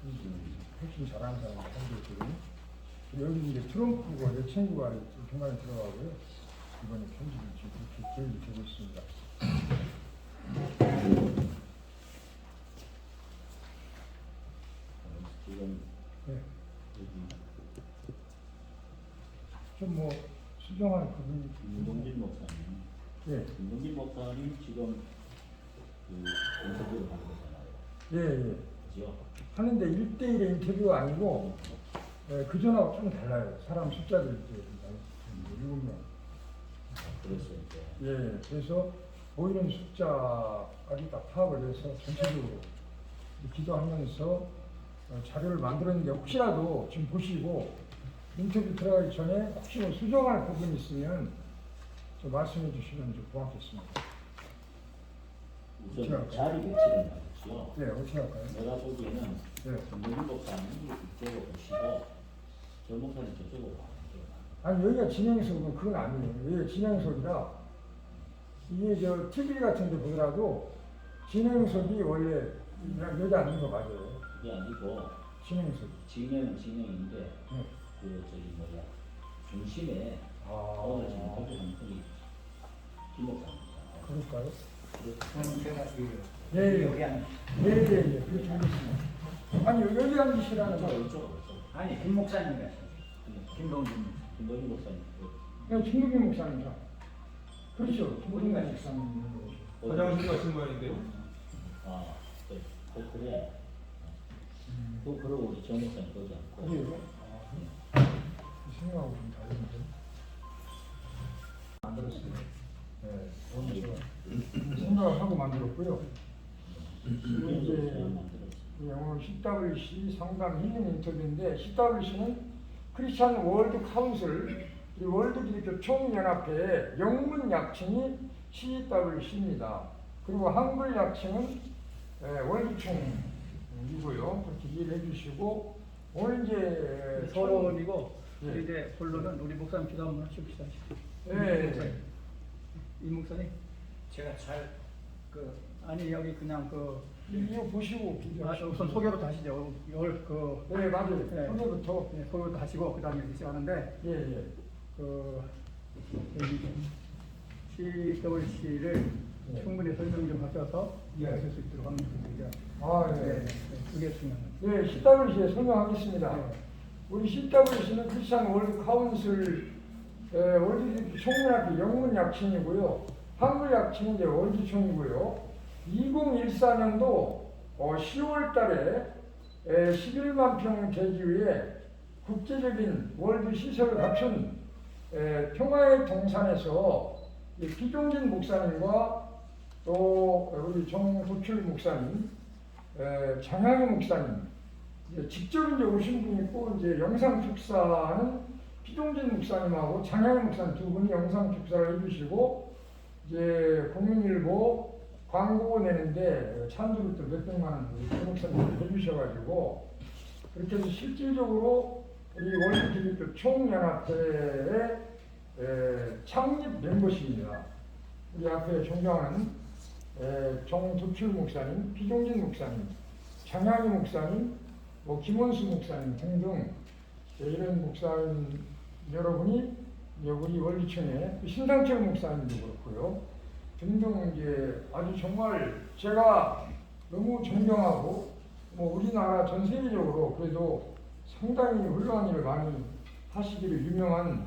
훨씬 잘하는 사람이 편지했거든요. 여기 이제 트럼프가 내 친구가 중간에 들어가고요. 이번에 편집을 지금 그렇게 계획이 되고 있습니다. 지금 네. 좀 뭐 수정할 부분이 김동진 목사님, 예. 김동진 목사님 지금 그 인터뷰를 하는 거잖아요. 예, 예. 그죠? 하는데 1대1의 인터뷰가 아니고 예, 그전하고 좀 달라요. 사람 숫자도 이제 7명. 그래서 이제 예, 그래서 보이는 숫자까지 다 파악을 해서 전체적으로 기도하면서 자료를 만들었는데 혹시라도 지금 보시고 인터뷰 들어가기 전에 혹시 뭐 수정할 부분이 있으면 좀 말씀해 주시면 좀 고맙겠습니다. 우선 자리 배치를 하겠죠. 네, 어떻게 할까요? 내가 보기에는 네. 김동진 목사님이 이쪽으로 보시고 저 목사님 저쪽으로 가는 게 아니 여기가 진행석은 그건 아니에요. 여기가 진행석이라 이게 저 TV 같은 데 보더라도 진행석이 원래 여기 앉는 거 맞아요. 그게 아니고 진행석. 진행은 진행인데 네. 그 저기 뭐야 중심에 오늘 지금 발표하는 분이 김 목사입니다. 그럴까요? 그렇죠. 제가 그 예, 여기 한 예, 그렇게 하겠습니다. 아니 여기 앉으시라는 거. 이쪽으로 아니 김 목사님이요. 김동진 목사. 김동진 목사님 네, 김동진 목사님이죠. 그렇죠. 김동진 목사님. 화장실 가신 모양인데요? 아, 네. 그래. 또 그러고 우리 정 목사님 거기 않고. 그래요? 생각하고 좀 다른데. 만들었어요. 네, 오늘 제가 생각을 하고 만들었고요. 그리고 이제 오늘 CWC 상담 힐링 인터뷰인데 CWC는 크리스찬 월드 카운슬 이 월드 기독교 총연합회의 영문 약칭이 CWC입니다. 그리고 한글 약칭은 월드총이고요. 그렇게 이해를 해주시고 오늘 이제 서론이고 예. 이제 본론은 우리 목사님 기도 한번 하십시다. 예. 이 목사님 제가 잘 그 아니 여기 그냥 그 이거 보시고 기도하시고. 우선 소개부터 하시죠. 그 네, 맞아요. 네. 소개부터. 소개부터 하시고 그 다음에 시작하는데 예, 예. 그 CWC를 네. 충분히 설명 좀 하셔서 이해하실 수 있도록 하는 분이죠. 아, 네, 예. 그게 중요한 예, CWC에 설명하겠습니다. 네. 우리 CWC는 크리스찬 월드 카운슬 월드 총연합회 영문 약칭이고요. 한글 약칭은 이제 월드총이고요. 2014년도 10월 달에 11만 평 대지의 국제적인 월드 시설을 갖춘 평화의 동산에서 피종진 목사님과 또 우리 정도출 목사님, 장항희 목사님 직접 이제 오신 분이 있고 이제 영상 축사는 피종진 목사님하고 장항희 목사님 두 분이 영상 축사를 해주시고 이제 국민일보 광고 내는데 찬조를 또 몇백만 원 목사님이 해주셔가지고 그렇게 해서 실질적으로 우리 월드기독교 총연합회의 창립 멤버십니다. 우리 앞에 존경하는 정도출 목사님, 피종진 목사님, 장항희 목사님, 김원수 목사님 등등 이런 목사님 여러분이 우리 월드총회 신상철 목사님도 그렇고요. 등등 이제 아주 정말 제가 너무 존경하고 우리나라 전 세계적으로 그래도 상당히 훌륭한 일을 많이 하시기로 유명한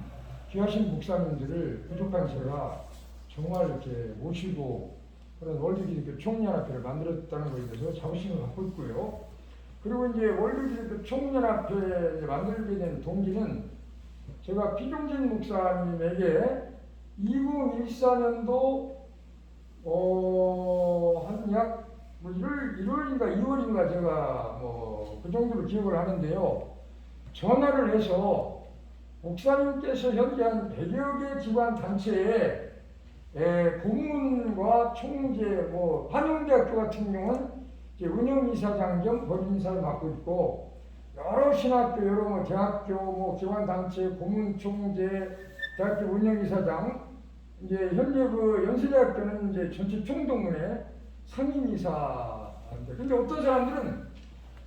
귀하신 목사님들을 부족한 제가 정말 이렇게 모시고 그런 월드기독교 총연합회를 만들었다는 것에 대해서 자부심을 갖고 있고요. 그리고 이제 월드기독교 총연합회 만들게 된 동기는 제가 피종진 목사님에게 2014년도 한 약 1월인가 2월인가 제가 그 정도로 기억을 하는데요. 전화를 해서 목사님께서 현재 한 100여 개 기관 단체에 고문과 총재, 한영대학교 같은 경우는 운영이사장 겸 법인이사를 맡고 있고 여러 신학교, 여러 대학교, 기관단체, 고문총재, 대학교 운영이사장, 이제 현재 그 연세대학교는 이제 전체 총동문회 상임이사인데, 근데 어떤 사람들은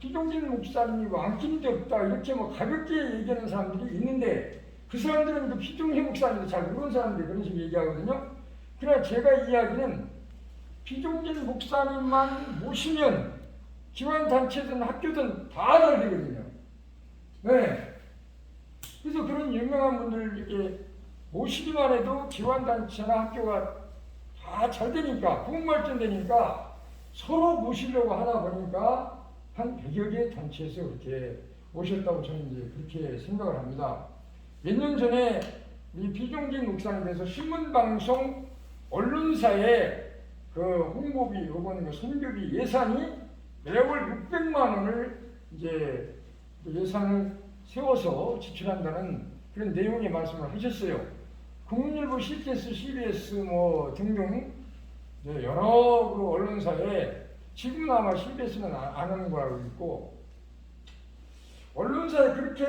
피종진 목사님이 왕kin이 없다 이렇게 뭐 가볍게 얘기하는 사람들이 있는데 그 사람들은 그 피종진 목사님도 잘 모르는 사람들이 그런 식으로 얘기하거든요. 그러나 제가 이야기는 피종진 목사님만 모시면 기관단체든 학교든 다 잘 되거든요. 네. 그래서 그런 유명한 분들 이렇게 모시기만 해도 기관단체나 학교가 다 잘 되니까 부흥발전되니까 서로 모시려고 하다 보니까 한 100여 개의 단체에서 그렇게 모셨다고 저는 이제 그렇게 생각을 합니다. 몇 년 전에 이 피종진 목사님께서 신문방송 언론사에 그 홍보비 이번 그 선교비 예산이 매월 600만 원을 이제 예산을 세워서 지출한다는 그런 내용의 말씀을 하셨어요. 국민일보, CTS, CBS 뭐 등등 여러 그 언론사에 지금은 아마 CBS는 안 하는 거 알고 있고 언론사에 그렇게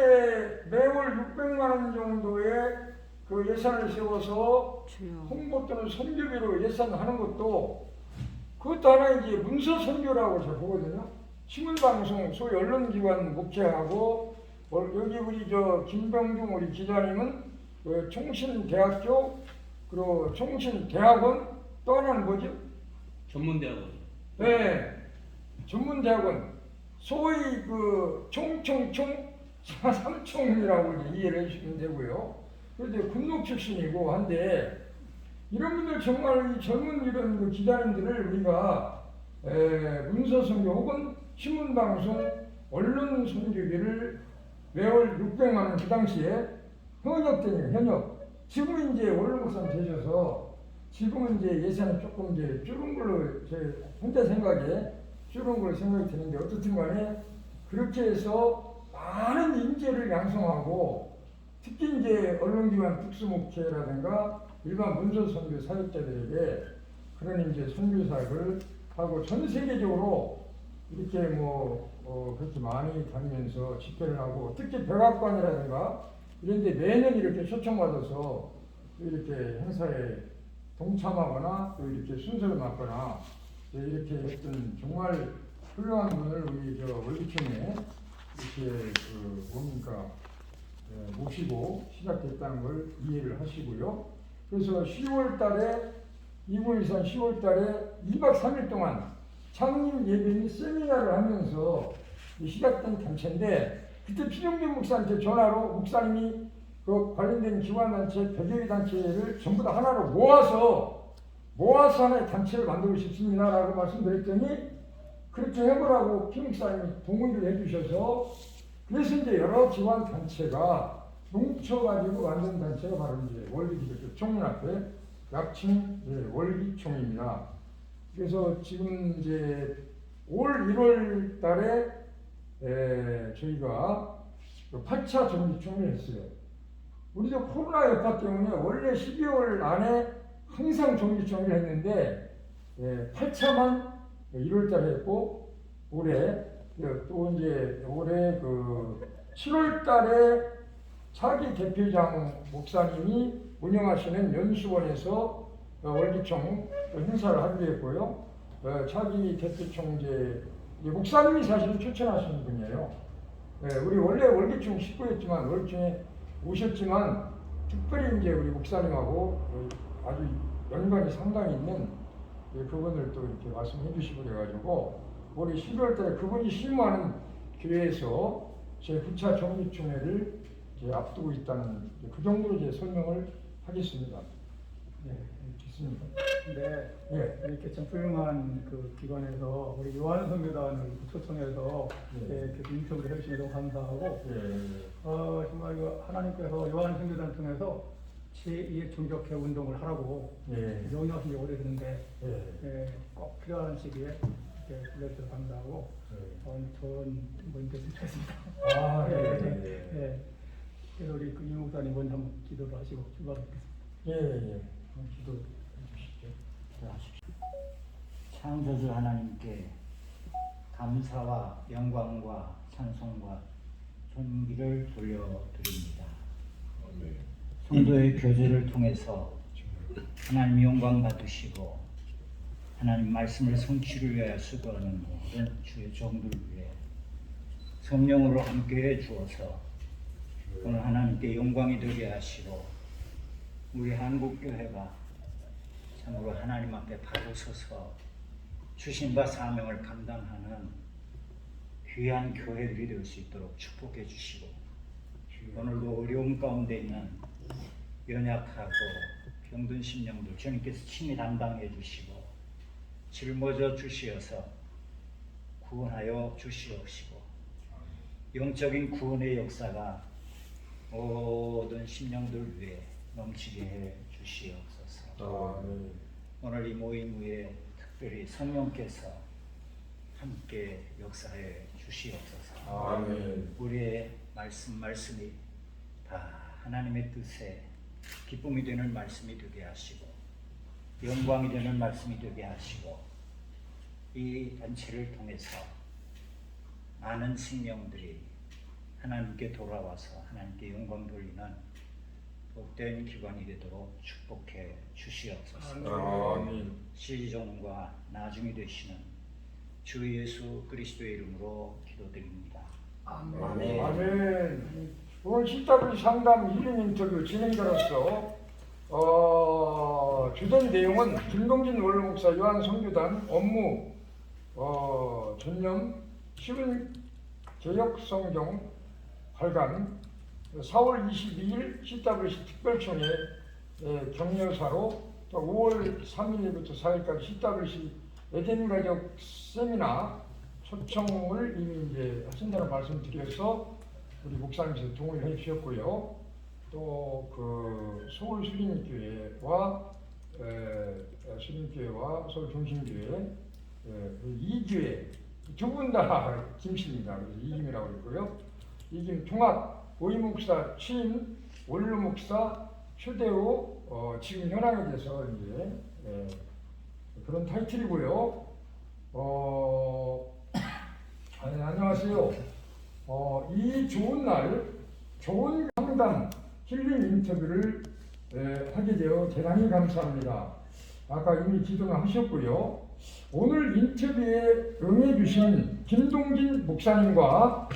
매월 600만 원 정도의 그 예산을 세워서 홍보 또는 선교비로 예산하는 것도 그것도 하나 이제 문서 선교라고 제가 보거든요. 신문방송 소위 언론기관 목회하고 여기 우리 저 김병중 우리 기자님은 그 총신대학교 그리고 총신대학원 또 하나는 뭐죠? 전문대학원. 네, 전문대학원 소위 그 총총총 삼총이라고 이해를 해주시면 되고요. 그런데 군록 출신이고 한데 이런 분들 정말 이 젊은 이런 그 기자님들을 우리가 문서 선교 혹은 신문방송 언론 선교비를 매월 600만 원 그 당시에 현역되니까 현역. 지금은 이제 원로목사님 되셔서 지금은 이제 예산이 조금 이제 줄은 걸로 제 혼자 생각에 줄은 걸로 생각이 드는데 어떻든 간에 그렇게 해서 많은 인재를 양성하고 특히 이제 언론기관 특수목회라든가 일반 문서 선교 사역자들에게 그런 이제 선교 사역을 하고 전 세계적으로 이렇게 그렇게 많이 다니면서 집회를 하고 특히 백악관이라든가 이런 데 매년 이렇게 초청받아서 이렇게 행사에 동참하거나 또 이렇게 순서를 맡거나 이렇게 했던 정말 훌륭한 분을 우리 저 월기총에 이렇게 모시고 시작됐다는 걸 이해를 하시고요. 그래서 10월 달에 2013 10월 달에 2박 3일 동안 창립 예배 및 세미나를 하면서 시작된 단체인데 그때 피종진 목사한테 전화로 목사님이 그 관련된 기관단체 100여 개 단체를 전부 다 하나로 모아서 하나의 단체를 만들고 싶습니다라고 말씀드렸더니 그렇게 해보라고 피 목사님이 동의를 해주셔서 그래서 이제 여러 기관 단체가 뭉쳐가지고 만든 단체가 바로 이제 월기기독교 총연합회 약칭 월기총입니다. 그래서 지금 이제 올 1월 달에 저희가 8차 정기총회를 했어요. 우리도 코로나 여파 때문에 원래 12월 안에 항상 정기총회를 했는데 8차만 1월 달에 했고 올해 또 이제 올해 그 7월 달에 차기 대표장 목사님이 운영하시는 연수원에서 월기총 행사를 하기로 했고요. 차기 대표총 이제 목사님이 사실은 추천하시는 분이에요. 우리 원래 월기총 식구였지만 월기총에 오셨지만 특별히 이제 우리 목사님하고 아주 연관이 상당히 있는 그분을 또 이렇게 말씀해 주시고 그래가지고 올해 12월 달에 그분이 심무하는 교회에서 제 9차 정기총회를 이제 앞두고 있다는 그 정도로 이제 설명을 하겠습니다. 네, 됐습니다. 네, 네. 이렇게 참 훌륭한 그 기관에서 우리 요한 선교단을 초청해서 네. 이렇게 인터뷰를 해주시면 너무 감사하고 네. 정말 이거 하나님께서 요한 선교단 통해서 제2의 종교회 운동을 하라고 네. 명령하신 지 오래됐는데 네. 꼭 필요한 시기에 이렇게 불러주셔서 감사하고 좋은 모임 됐으면 좋겠습니다. 아, 네. 네. 그래서 우리 그 이목사님 먼저 한번 기도를 하시고 출발하겠습니다. 예. 기도해 주시죠. 창조주 하나님께 감사와 영광과 찬송과 존귀를 돌려드립니다. 성도의 교제를 통해서 하나님 영광 받으시고 하나님 말씀을 성취를 위하여 수고하는 모든 주의 종들 위해 성령으로 함께해 주어서 오늘 하나님께 영광이 되게 하시고 우리 한국교회가 참으로 하나님 앞에 바로 서서 주신 바 사명을 감당하는 귀한 교회들이 될 수 있도록 축복해 주시고 오늘도 어려움 가운데 있는 연약하고 병든 심령들 주님께서 친히 담당해 주시고 짊어져 주시어서 구원하여 주시옵시고 영적인 구원의 역사가 모든 심령들 위해 넘치게 해 주시옵소서. 오늘 이 모임 후에 특별히 성령께서 함께 역사해 주시옵소서. 아멘. 우리의 말씀이 다 하나님의 뜻에 기쁨이 되는 말씀이 되게 하시고 영광이 되는 말씀이 되게 하시고 이 단체를 통해서 많은 생명들이 하나님께 돌아와서 하나님께 영광 돌리는 복된 기관이 되도록 축복해 주시옵소서. 아멘. 시종과 나중이 되시는 주 예수 그리스도의 이름으로 기도드립니다. 아멘. 아멘. 오늘 CW 상담 힐링 인터뷰 진행자로서 주된 내용은 김동진 원로 목사 요한 성교단 업무 전념 시분 개혁 성경 발간 4월 22일 CWC 특별총회 격려사로 또 5월 3일부터 4일까지 CWC 에덴 가족 세미나 초청을 이미 이제 하신다는 말씀드려서 우리 목사님께서 동의를 해주셨고요. 또 그 서울 수린교회와 서울 중심교회 이 교회 두 분 다 김씨입니다. 그래서 이김이라고 그랬고요. 이김 통합 오이 목사 취임 원로 목사 최대호 지금 현황에 대해서 이제 그런 타이틀이고요. 안녕하세요. 이 좋은 날 좋은 상담 힐링 인터뷰를 하게 되어 대단히 감사합니다. 아까 이미 기도는 하셨고요. 오늘 인터뷰에 응해주신 김동진 목사님과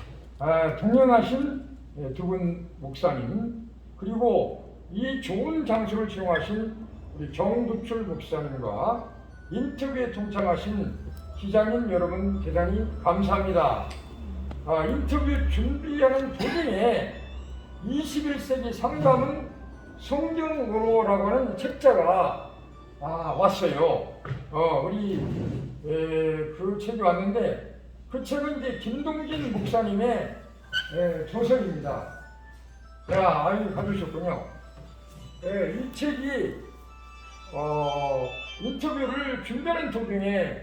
동행하신 두 분 목사님 그리고 이 좋은 장소를 지용하신 우리 정두출 목사님과 인터뷰에 동참하신 기자님 여러분 대단히 감사합니다. 인터뷰 준비하는 도중에 21세기 상담은 성경으로라고 하는 책자가 왔어요. 우리 그 책이 왔는데 그 책은 이제 김동진 목사님의 조서입니다. 아유 가져오셨군요. 이 책이 인터뷰를 준비하는 도중에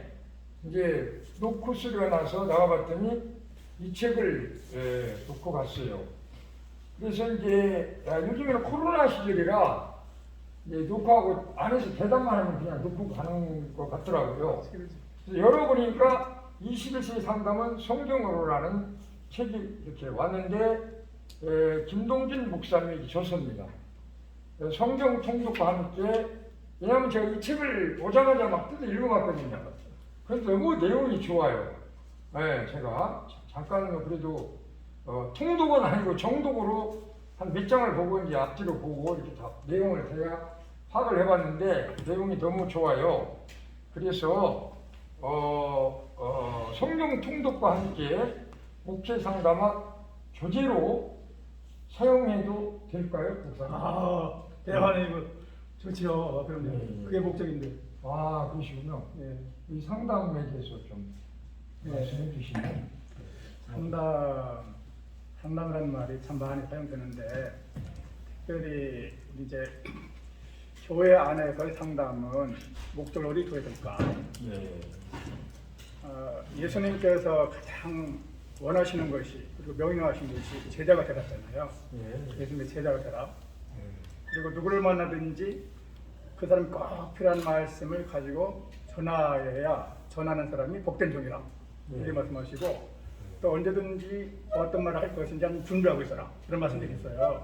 이제 놓고 쓰려 나서 나와봤더니 이 책을 놓고 갔어요. 그래서 이제 요즘에는 코로나 시절이라 이제 놓고하고 안에서 대답만 하면 그냥 놓고 가는 것 같더라고요. 그래서 열어보니까 21세기 상담은 성경으로라는 책이 이렇게 왔는데 김동진 목사님의 조서입니다. 성경 통독과 함께 왜냐하면 제가 이 책을 오자마자 막 뜯어 읽어봤거든요. 그래서 너무 내용이 좋아요. 제가 잠깐 그래도 통독은 아니고 정독으로 한 몇 장을 보고 이제 앞뒤로 보고 이렇게 다 내용을 제가 파악을 해봤는데 내용이 너무 좋아요. 그래서 성경 통독과 함께 목회 상담학 교재로 사용해도 될까요, 목사님? 대화는 좋죠. 그럼요. 그게 목적인데. 그러시군요. 이 상담에 대해서 좀 말씀해 주시면. 상담이라는 말이 참 많이 사용되는데 특별히 이제 교회 안에서의 상담은 목적을 어디 둬야 될까? 예수님께서 가장 원하시는 것이 그리고 명령하신 것이 제자가 되라잖아요. 예수님의 제자가 되라. 그리고 누구를 만나든지 그 사람이 꼭 필요한 말씀을 가지고 전하여야 전하는 사람이 복된 종이라 이렇게 말씀하시고 또 언제든지 어떤 말을 할 것인지 한번 준비하고 있어라 그런 말씀들이 있어요.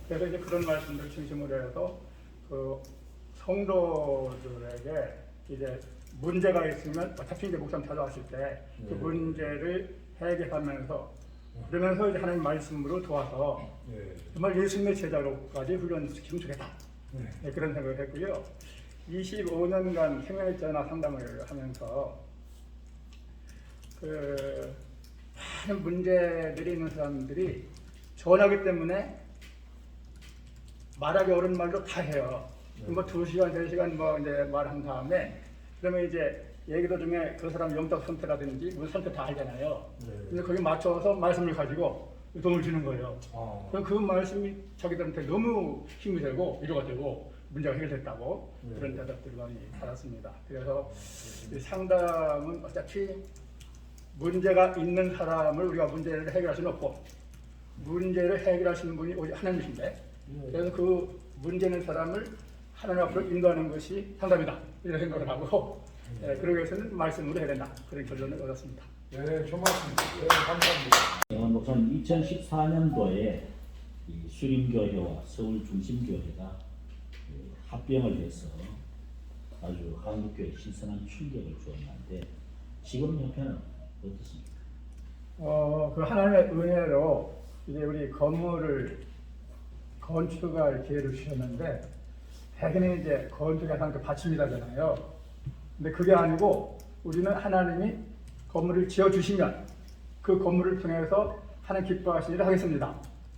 그래서 이제 그런 말씀들을 중심으로 해서 그 성도들에게 이제 문제가 있으면 어차피 이제 목사님 찾아왔을 때 그 문제를 회개하면서 그러면서 이제 하나님 말씀으로 도와서 예. 정말 예수님의 제자로까지 훈련시키면 좋겠다. 네. 네, 그런 생각을 했고요. 25년간 생활전화 상담을 하면서 그 많은 문제들이 있는 사람들이 전화기 때문에 말하기 어려운 말도 다 해요. 뭐 2시간, 3시간 뭐 이제 말한 다음에 그러면 이제 얘기도 중에 그 사람 영적 선택이라든지 무슨 선택 다 알잖아요. 네. 근데 거기 맞춰서 말씀을 가지고 도움을 주는 거예요. 그럼 그 말씀이 자기들한테 너무 힘이 되고 위로가 되고 문제가 해결됐다고 그런 대답들을 많이 받았습니다. 그래서 이 상담은 어차피 문제가 있는 사람을 우리가 문제를 해결할 수는 없고 문제를 해결하시는 분이 오직 하나님이신데 그래서 그 문제 있는 사람을 하나님 앞으로 인도하는 것이 상담이다 이런 생각을 하고 그러기 위해서는 말씀으로 해야 된다 그런 결론을 얻었습니다. 네, 좋은 말씀. 네, 감사합니다. 영원 목사님 2014년도에 이 수림교회와 서울중심교회가 합병을 해서 아주 한국교회 신선한 충격을 주었는데 지금 형편은 어떻습니까? 그 하나님의 은혜로 이제 우리 건물을 건축할 기회를 주셨는데 대개는 이제 건축에 상그 받칩니다잖아요. 근데 그게 아니고 우리는 하나님이 건물을 지어 주시면 그 건물을 통해서 하나님 기뻐하시는 일을 하겠습니다.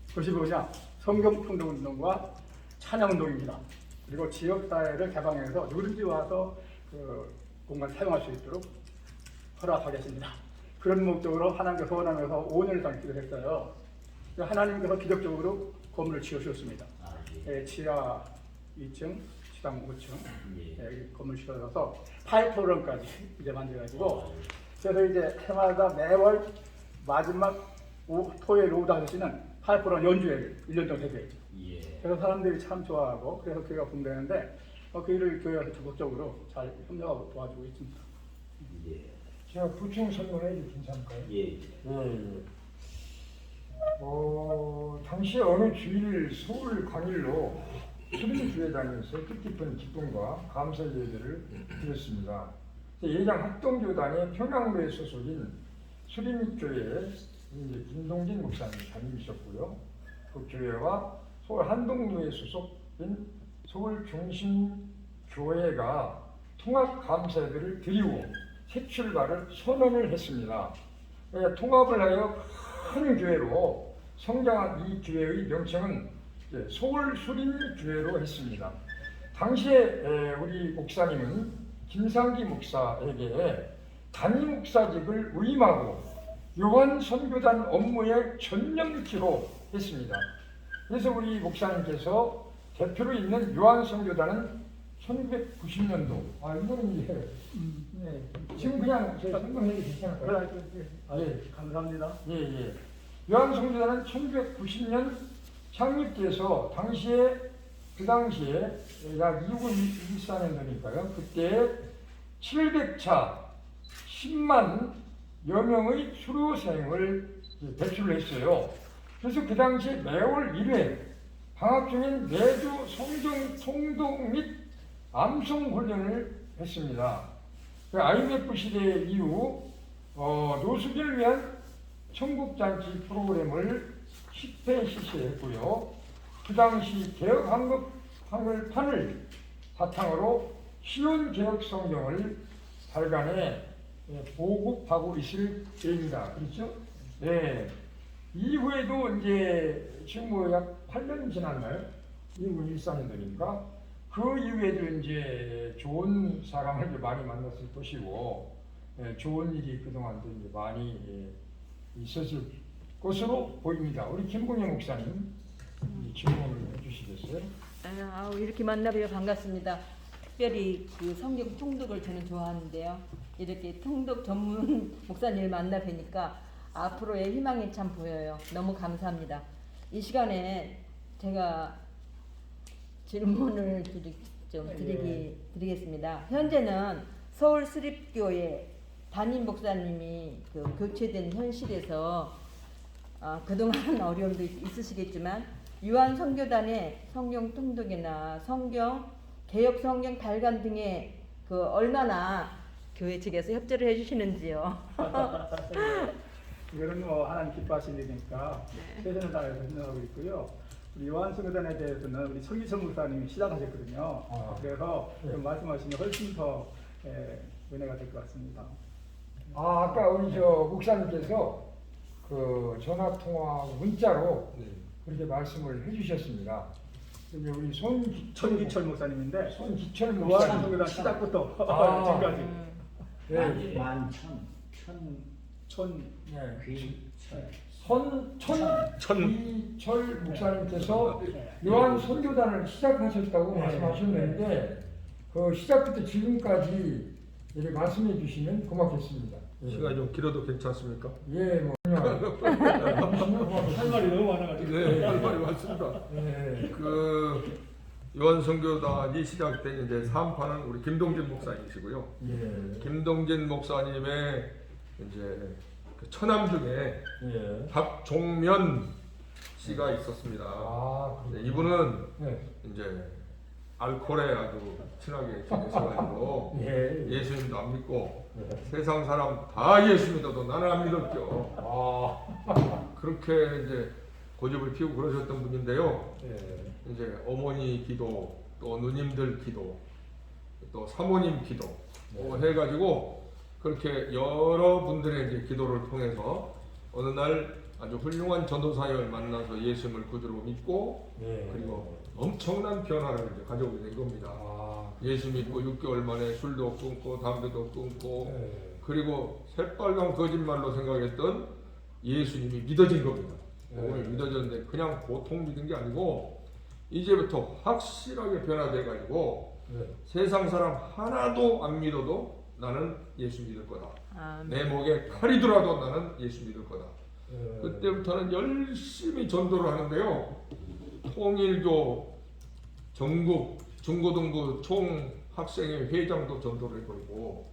그것이 뭐냐? 성경 통독 운동과 찬양 운동입니다. 그리고 지역 사회를 개방해서 누구든지 와서 그 공간 사용할 수 있도록 허락하겠습니다. 그런 목적으로 하나님께 소원하면서 5년을 당기기로 했어요. 하나님께서 기적적으로 건물을 지어 주셨습니다. 지하 2층, 지상 5층 건물 지어서 파이프론까지 이제 만들어가지고 그래서 이제 해마다 매월 마지막 토요일 오후 5시는 파이프론 연주회를 1년 동안 해줘요. 그래서 사람들이 참 좋아하고 그래서 교회가 분배하는데 그 일을 교회에서 적극적으로 잘 협력하고 도와주고 있습니다. 제가 부충 설명해도 괜찮을까요? 예. 당시 어느 주일 서울 광일로 수림교회 다니면서 뜻깊은 기쁨과 감사 예배를 드렸습니다. 예장 합동교단의 평양로에 소속인 수림교회 김동진 목사님 담임이셨고요. 그 교회와 서울 한동로에 소속인 서울중심교회가 통합 감사 예배를 드리고 새 출발을 선언을 했습니다. 통합을 하여 큰 교회로 성장한 이 교회의 명칭은 서울 수림교회로 했습니다. 당시에 우리 목사님은 김상기 목사에게 담임 목사직을 위임하고 요한 선교단 업무에 전념키로 했습니다. 그래서 우리 목사님께서 대표로 있는 요한 선교단은 1990년도 이거는 이제 지금 그냥 제가 설명해도 괜찮을까요? 감사합니다. 요한 선교단은 1990년 창립돼서 그 당시에 약 2914년도니까요. 그때 700차 10만 여 명의 수료생을 배출을 했어요. 그래서 그 당시에 매월 1회 방학 중엔 매주 성경 통독 및 암송 훈련을 했습니다. IMF 시대 이후 노숙인을 위한 천국잔치 프로그램을 10회 실시했고요. 그 당시 개혁 한글판을 바탕으로 쉬운 개혁 성경을 발간해 보급하고 있을 때입니다. 그렇죠? 네. 이후에도 이제 지금 뭐 약 8년 지났나요? 1914년도니까 그 이후에도 이제 좋은 사람을 많이 만났을 것이고 좋은 일이 그동안도 이제 많이 있었을 것으로 보입니다. 우리 김봉영 목사님 질문을 해주시겠어요? 이렇게 만나뵈어 반갑습니다. 특별히 그 성경 통독을 저는 좋아하는데요. 이렇게 통독 전문 목사님을 만나 뵈니까 앞으로의 희망이 참 보여요. 너무 감사합니다. 이 시간에 제가 질문을 드리겠습니다. 현재는 서울 수립교회 담임 목사님이 그 교체된 현실에서 그동안 어려움도 있으시겠지만 유한 선교단의 성경 통독이나 성경 개혁 성경 발간 등에 그 얼마나 교회 측에서 협조를 해주시는지요. 이거는 하나님 기뻐하실 일이니까 네. 최선을 다해서 생각하고 있고요. 우리 요한성교단에 대해서는 우리 서기철 목사님이 시작하셨거든요. 그래서 네. 좀 말씀하시면 훨씬 더 은혜가 될 것 같습니다. 아까 우리 저 목사님께서 그 전화 통화 문자로 그렇게 말씀을 해주셨습니다. 이제 우리 천기철 목사님인데 손기철 목사님. 요한성교단 시작부터 아. 지금까지 네. 만천 네. 귀천 천기철 목사님께서 요한 선교단을 시작하셨다고 말씀하셨는데 그 시작부터 지금까지 이렇게 말씀해 주시면 고맙겠습니다. 시간이 좀 길어도 괜찮습니까? 예, 뭐 그냥 할 말이 너무 많아가지고. 네, 할 말이 많습니다. 예. 그 요한선교단이 시작된 이제 사업하는 우리 김동진 목사님이시고요. 예. 김동진 목사님의 이제 그 처남 중에 예. 박종면 씨가 있었습니다. 아, 네, 이분은 네. 이제 알코올에 아주 친하게 지내셔가지고 예. 예수님도 안 믿고 예. 세상 사람 다 예수 믿어도 나는 안 믿었죠. 아, 그렇게 이제 고집을 피우고 그러셨던 분인데요. 예. 이제 어머니 기도, 또 누님들 기도, 또 사모님 기도 뭐 해가지고 그렇게 여러 분들의 이제 기도를 통해서 어느 날 아주 훌륭한 전도사역을 만나서 예수님을 구주로 믿고 예. 그리고 엄청난 변화를 이제 가져오게 된 겁니다. 아, 예수 믿고 6개월 만에 술도 끊고 담배도 끊고 예. 그리고 새빨간 거짓말로 생각했던 예수님이 믿어진 겁니다. 네. 오늘 믿어졌는데 그냥 보통 믿은 게 아니고 이제부터 확실하게 변화돼가지고 네. 세상 사람 하나도 안 믿어도 나는 예수 믿을 거다. 아멘. 내 목에 칼이 들어도 나는 예수 믿을 거다. 예. 그때부터는 열심히 전도를 하는데요. 통일교 전국 중고등부 총학생회 회장도 전도를 해버리고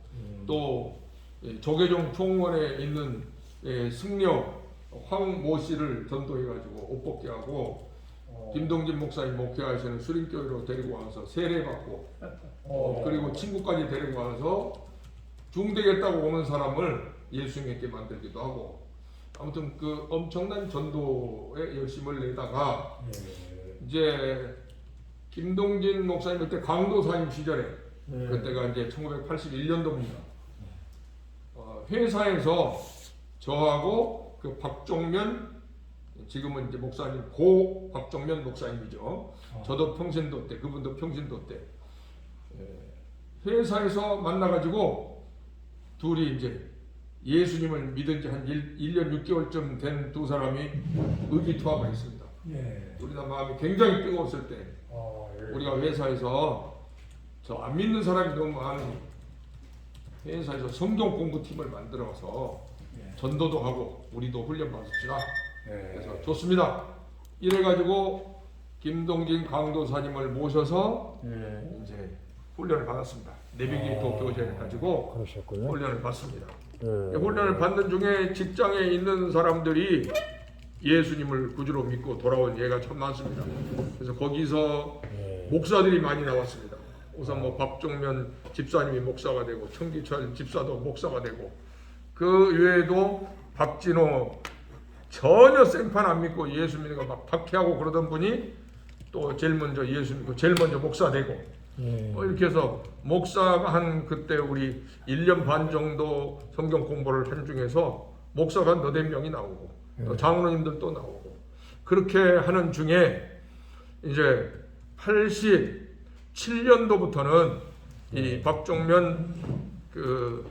또 조계종 총원에 있는 승려 황모 씨를 전도해가지고 옷 벗게 하고 김동진 목사님 목회하시는 수림교회로 데리고 와서 세례받고 그리고 친구까지 데리고 와서 중되겠다고 오는 사람을 예수 믿게 만들기도 하고 아무튼 그 엄청난 전도에 열심을 내다가 이제 김동진 목사님 그때 강도사님 시절에 그때가 이제 1981년도입니다. 회사에서 저하고 그 박종면 지금은 이제 목사님 고 박종면 목사님이죠. 저도 평신도 때 그분도 평신도 때 회사에서 만나가지고 둘이 이제 예수님을 믿은 지 한 1년 6개월쯤 된 두 사람이 의기투합을 했습니다. 예. 우리 다 마음이 굉장히 뜨거웠을 때 예. 우리가 회사에서 저 안 믿는 사람이 너무 많으니 회사에서 성경 공부팀을 만들어서 전도도 하고 우리도 훈련 받읍시다. 그래서 좋습니다. 이래가지고 김동진 강도사님을 모셔서 이제 훈련을 받았습니다. 내비기 도교제를 가지고 그러셨군요. 훈련을 받습니다. 훈련을 받는 중에 직장에 있는 사람들이 예수님을 구주로 믿고 돌아온 예가 참 많습니다. 그래서 거기서 목사들이 많이 나왔습니다. 우선 뭐 박종면 집사님이 목사가 되고 청기철 집사도 목사가 되고 그 외에도 박진호 전혀 생판 안 믿고 예수 믿는 거 막 박해하고 그러던 분이 또 제일 먼저 예수 믿고 제일 먼저 목사 되고 이렇게 해서 목사가 한 그때 우리 1년 반 정도 성경 공부를 한 중에서 목사가 한 4명이 나오고 또 장로님들도 나오고 그렇게 하는 중에 이제 87년도부터는 이 박종면 그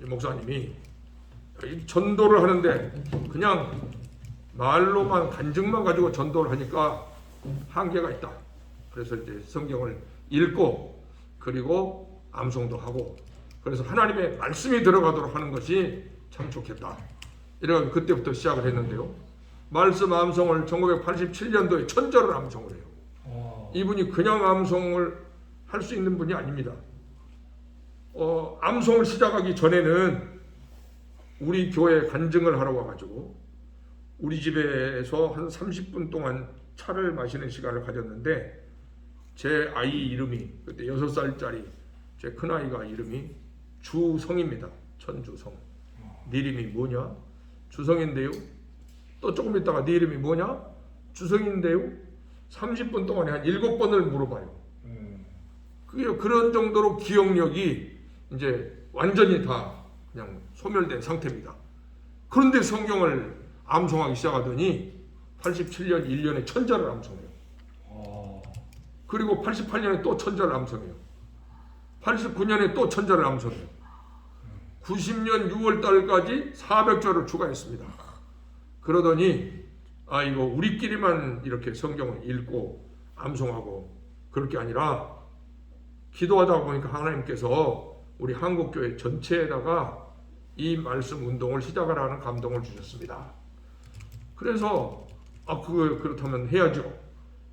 목사님이 전도를 하는데 그냥 말로만 간증만 가지고 전도를 하니까 한계가 있다. 그래서 이제 성경을 읽고 그리고 암송도 하고 그래서 하나님의 말씀이 들어가도록 하는 것이 참 좋겠다. 이래가지고 그때부터 시작을 했는데요. 말씀 암송을 1987년도에 천절을 암송을 해요. 이분이 그냥 암송을 할 수 있는 분이 아닙니다. 암송을 시작하기 전에는 우리 교회 간증을 하러 와가지고 우리 집에서 한 30분 동안 차를 마시는 시간을 가졌는데 제 아이 이름이 그때 6살짜리 제 큰아이가 이름이 주성입니다. 천주성. 네 이름이 뭐냐? 주성인데요. 또 조금 있다가 네 이름이 뭐냐? 주성인데요. 30분 동안에 한 7번을 물어봐요. 그런 정도로 기억력이 이제 완전히 다 그냥 소멸된 상태입니다. 그런데 성경을 암송하기 시작하더니 87년 1년에 천자를 암송해요. 그리고 88년에 또 천자를 암송해요. 89년에 또 천자를 암송해요. 90년 6월 달까지 400절을 추가했습니다. 그러더니 이거 우리끼리만 이렇게 성경을 읽고 암송하고 그럴 게 아니라 기도하다 보니까 하나님께서 우리 한국교회 전체에다가 이 말씀 운동을 시작하라는 감동을 주셨습니다. 그래서 그렇다면 해야죠.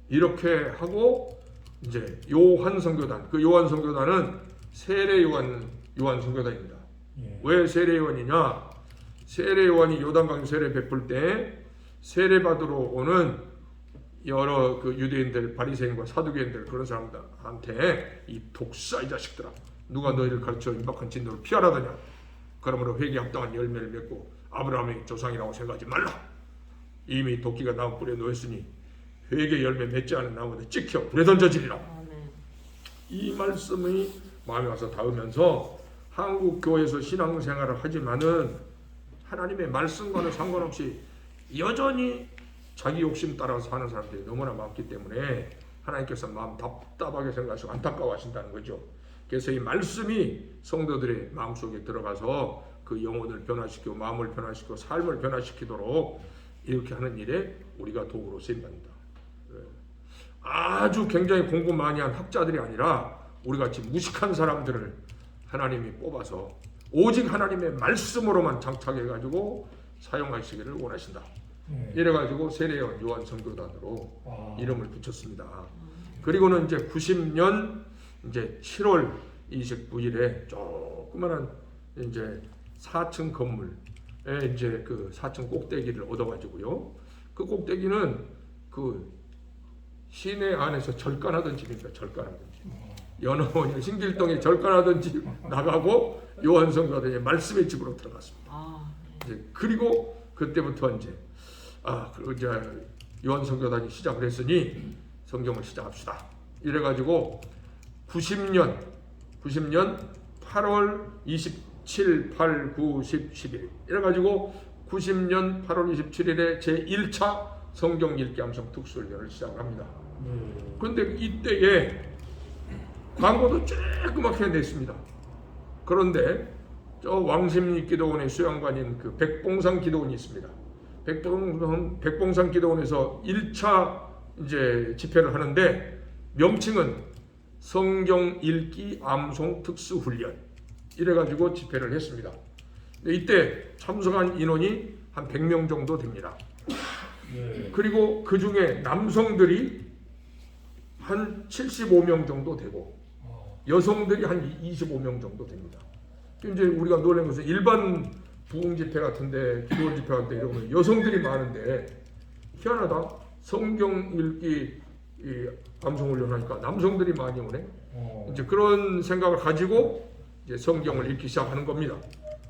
이렇게 하고 이제 요한 선교단, 그 요한 선교단은 세례 요한 선교단입니다. 왜 세례 요한이냐? 세례 요한이 요단강 세례 베풀 때 세례 받으러 오는 여러 그 유대인들, 바리새인과 사두개인들 그런 사람들한테 이 독사 이 자식들아, 누가 너희를 가르쳐 임박한 진노를 피하라더냐? 그러므로 회개에 합당한 열매를 맺고 아브라함의 조상이라고 생각하지 말라. 이미 도끼가 나무 뿌리에 놓였으니 회개 열매 맺지 않은 나무는 찍혀 불에 던져지리라. 이 말씀이 마음에 와서 닿으면서 한국 교회에서 신앙생활을 하지만은 하나님의 말씀과는 상관없이 여전히 자기 욕심 따라서 사는 사람들이 너무나 많기 때문에 하나님께서 마음 답답하게 생각하시고 안타까워하신다는 거죠. 그래서 이 말씀이 성도들의 마음속에 들어가서 그 영혼을 변화시키고 마음을 변화시키고 삶을 변화시키도록 이렇게 하는 일에 우리가 도구로 쓰인답니다. 아주 굉장히 공부 많이 한 학자들이 아니라 우리같이 무식한 사람들을 하나님이 뽑아서 오직 하나님의 말씀으로만 장착해가지고 사용하시기를 원하신다. 이래가지고 세례요한 요한 선교단으로 이름을 붙였습니다. 그리고는 이제 90년 이제 7월 29일에 조그마한 이제 4층 건물에 이제 그 4층 꼭대기를 얻어가지고요. 그 꼭대기는 그 시내 안에서 절간하던 집입니다. 절간하던 집. 연어원이 신길동에 절간하던 집 나가고 요한 선교단의 말씀의 집으로 들어갔습니다. 이제 그리고 그때부터 이제 요한 선교단이 시작을 했으니 성경을 시작합시다. 이래가지고 90년 8월 27, 8, 9, 10, 11 이래가지고 90년 8월 27일에 제1차 성경 읽기 암송 특수훈련을 시작을 합니다. 그런데 이때에 광고도 조그맣게 냈습니다. 그런데 저 왕십리 기도원의 수양관인 그 백봉산 기도원이 있습니다. 백봉산 기도원에서 1차 이제 집회를 하는데 명칭은 성경 읽기 암송 특수 훈련 이래가지고 집회를 했습니다. 근데 이때 참석한 인원이 한 100명 정도 됩니다. 그리고 그 중에 남성들이 한 75명 정도 되고 여성들이 한 25명 정도 됩니다. 이제 우리가 놀란 것은 일반 부흥 집회 같은데 기도 집회 같은데 이러면 여성들이 많은데 희한하다. 성경 읽기 암송 훈련하니까 남성들이 많이 오네. 이제 그런 생각을 가지고 이제 성경을 읽기 시작하는 겁니다.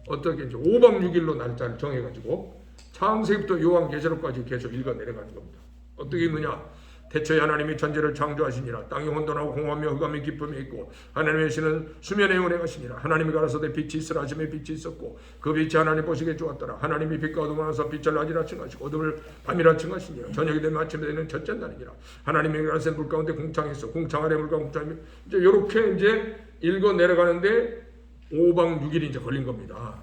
어떻게 이제 5박 6일로 날짜를 정해가지고 창세기부터 요한계시록까지 계속 읽어 내려가는 겁니다. 어떻게 읽느냐? 대초에 하나님이 천지를 창조하시니라. 땅이 혼돈하고 공허하며 흑암이 깊음이 있고 하나님의 신은 수면에 운행하시니라. 하나님이 가라사대 빛이 있으라 하시매 빛이 있었고 그 빛이 하나님 보시기에 좋았더라. 하나님이 빛과 어둠을 하사 빛을 낮이라 칭하시고 어둠을 밤이라 칭하시니라. 저녁이 되면 아침에 되는 첫째 날이니라. 하나님이 가라사대 물 가운데 궁창이 있어 궁창 아래 물과 궁창이 이제 이렇게 이제 읽어 내려가는데 5박 6일이 이제 걸린 겁니다.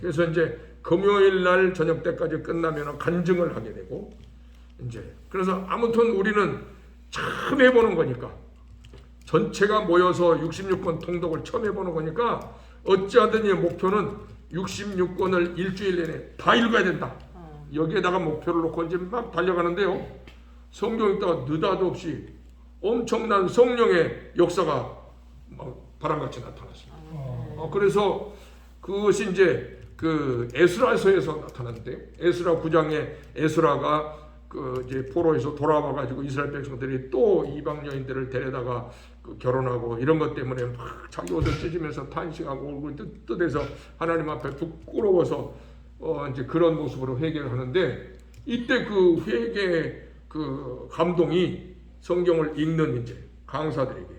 그래서 이제 금요일 날 저녁 때까지 끝나면 간증을 하게 되고 이제 그래서 아무튼 우리는 처음 해보는 거니까 전체가 모여서 66권 통독을 처음 해보는 거니까 어찌하든 이 목표는 66권을 일주일 내내 다 읽어야 된다. 여기에다가 목표를 놓고 이제 막 달려가는데요. 성경 읽다가 느닷없이 엄청난 성령의 역사가 막 바람같이 나타났습니다. 그래서 그것이 이제 그 에스라서에서 나타났는데요. 에스라 9장에 에스라가 그 이제 포로에서 돌아와 가지고 이스라엘 백성들이 또 이방 여인들을 데려다가 그 결혼하고 이런 것 때문에 막 자기 옷을 찢으면서 탄식하고 얼굴 뜨뜻해서 하나님 앞에 부끄러워서 이제 그런 모습으로 회개를 하는데 이때 그 회개 그 감동이 성경을 읽는 이제 강사들에게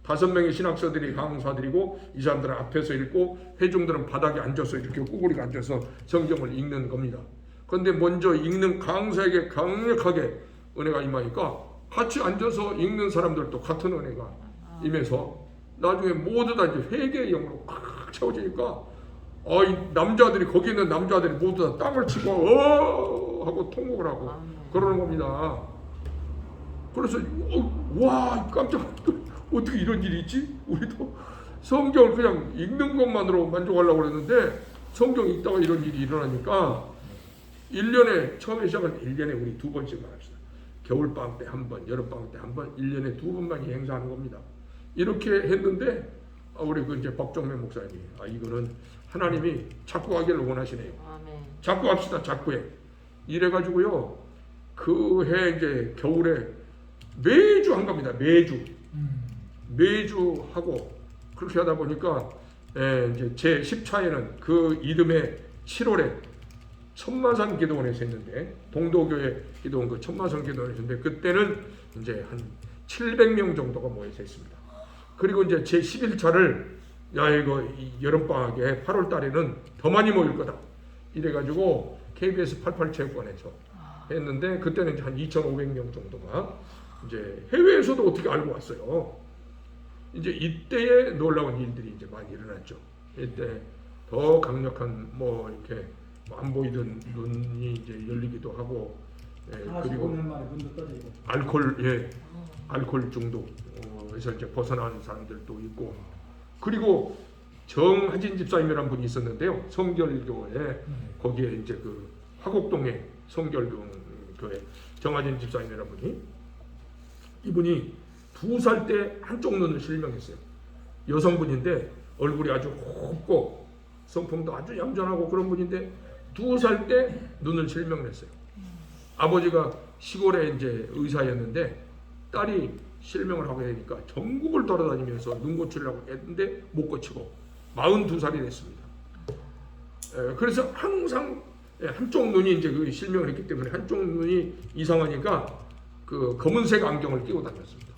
5명의 신학서들이 강사들이고 이 사람들은 앞에서 읽고 회중들은 바닥에 앉아서 이렇게 꾸구리가 앉아서 성경을 읽는 겁니다. 그런데 먼저 읽는 강사에게 강력하게 은혜가 임하니까 같이 앉아서 읽는 사람들도 같은 은혜가 임해서 나중에 모두 다 이제 회개의 영으로 꽉 채워지니까 이 남자들이 거기 있는 남자들이 모두 다 땅을 치고 하고 통곡을 하고 그러는 겁니다. 그래서 와 깜짝 어떻게 이런 일이 있지? 우리도 성경을 그냥 읽는 것만으로 만족하려고 그랬는데 성경 읽다가 이런 일이 일어나니까 1년에 처음에 시작은 1년에 우리 2번씩만 합시다. 겨울방학 때 한 번, 여름방학 때 한 번, 1년에 2번만 이 행사하는 겁니다. 이렇게 했는데 우리 그 이제 박정매 목사님이 이거는 하나님이 자꾸 하기를 원하시네요. 자꾸 합시다. 자꾸 해. 이래가지고요 그 해 이제 겨울에 매주 한 겁니다. 매주 하고 그렇게 하다 보니까 이제 제 10차에는 그 이듬해 7월에 천마산 기도원에서 했는데 동도교회 기도원 그 천마산 기도원에서 했는데 그때는 이제 한 700명 정도가 모여서 했습니다. 그리고 이제 제 11차를 이거 여름방학에 8월 달에는 더 많이 모일 거다 이래가지고 KBS 88체육관에서 했는데 그때는 이제 한 2,500명 정도가 이제 해외에서도 어떻게 알고 왔어요. 이제 이때에 놀라운 일들이 이제 많이 일어났죠. 이때 더 강력한 뭐 이렇게 안 보이던 눈이 이제 열리기도 하고, 그리고 알코올 중독에서 이제 벗어나는 사람들도 있고, 그리고 정하진 집사님이라는 분이 있었는데요. 성결교회 거기에 이제 그 화곡동에 성결교회 정하진 집사님이라는 분이 이분이 2살 때 한쪽 눈을 실명했어요. 여성분인데 얼굴이 아주 곱고 성품도 아주 얌전하고 그런 분인데 2살 때 눈을 실명했어요. 아버지가 시골에 이제 의사였는데 딸이 실명을 하게 되니까 전국을 돌아다니면서 눈 고치려고 했는데 못 고치고 42살이 됐습니다. 그래서 항상 한쪽 눈이 이제 그 실명을 했기 때문에 한쪽 눈이 이상하니까 그 검은색 안경을 끼고 다녔습니다.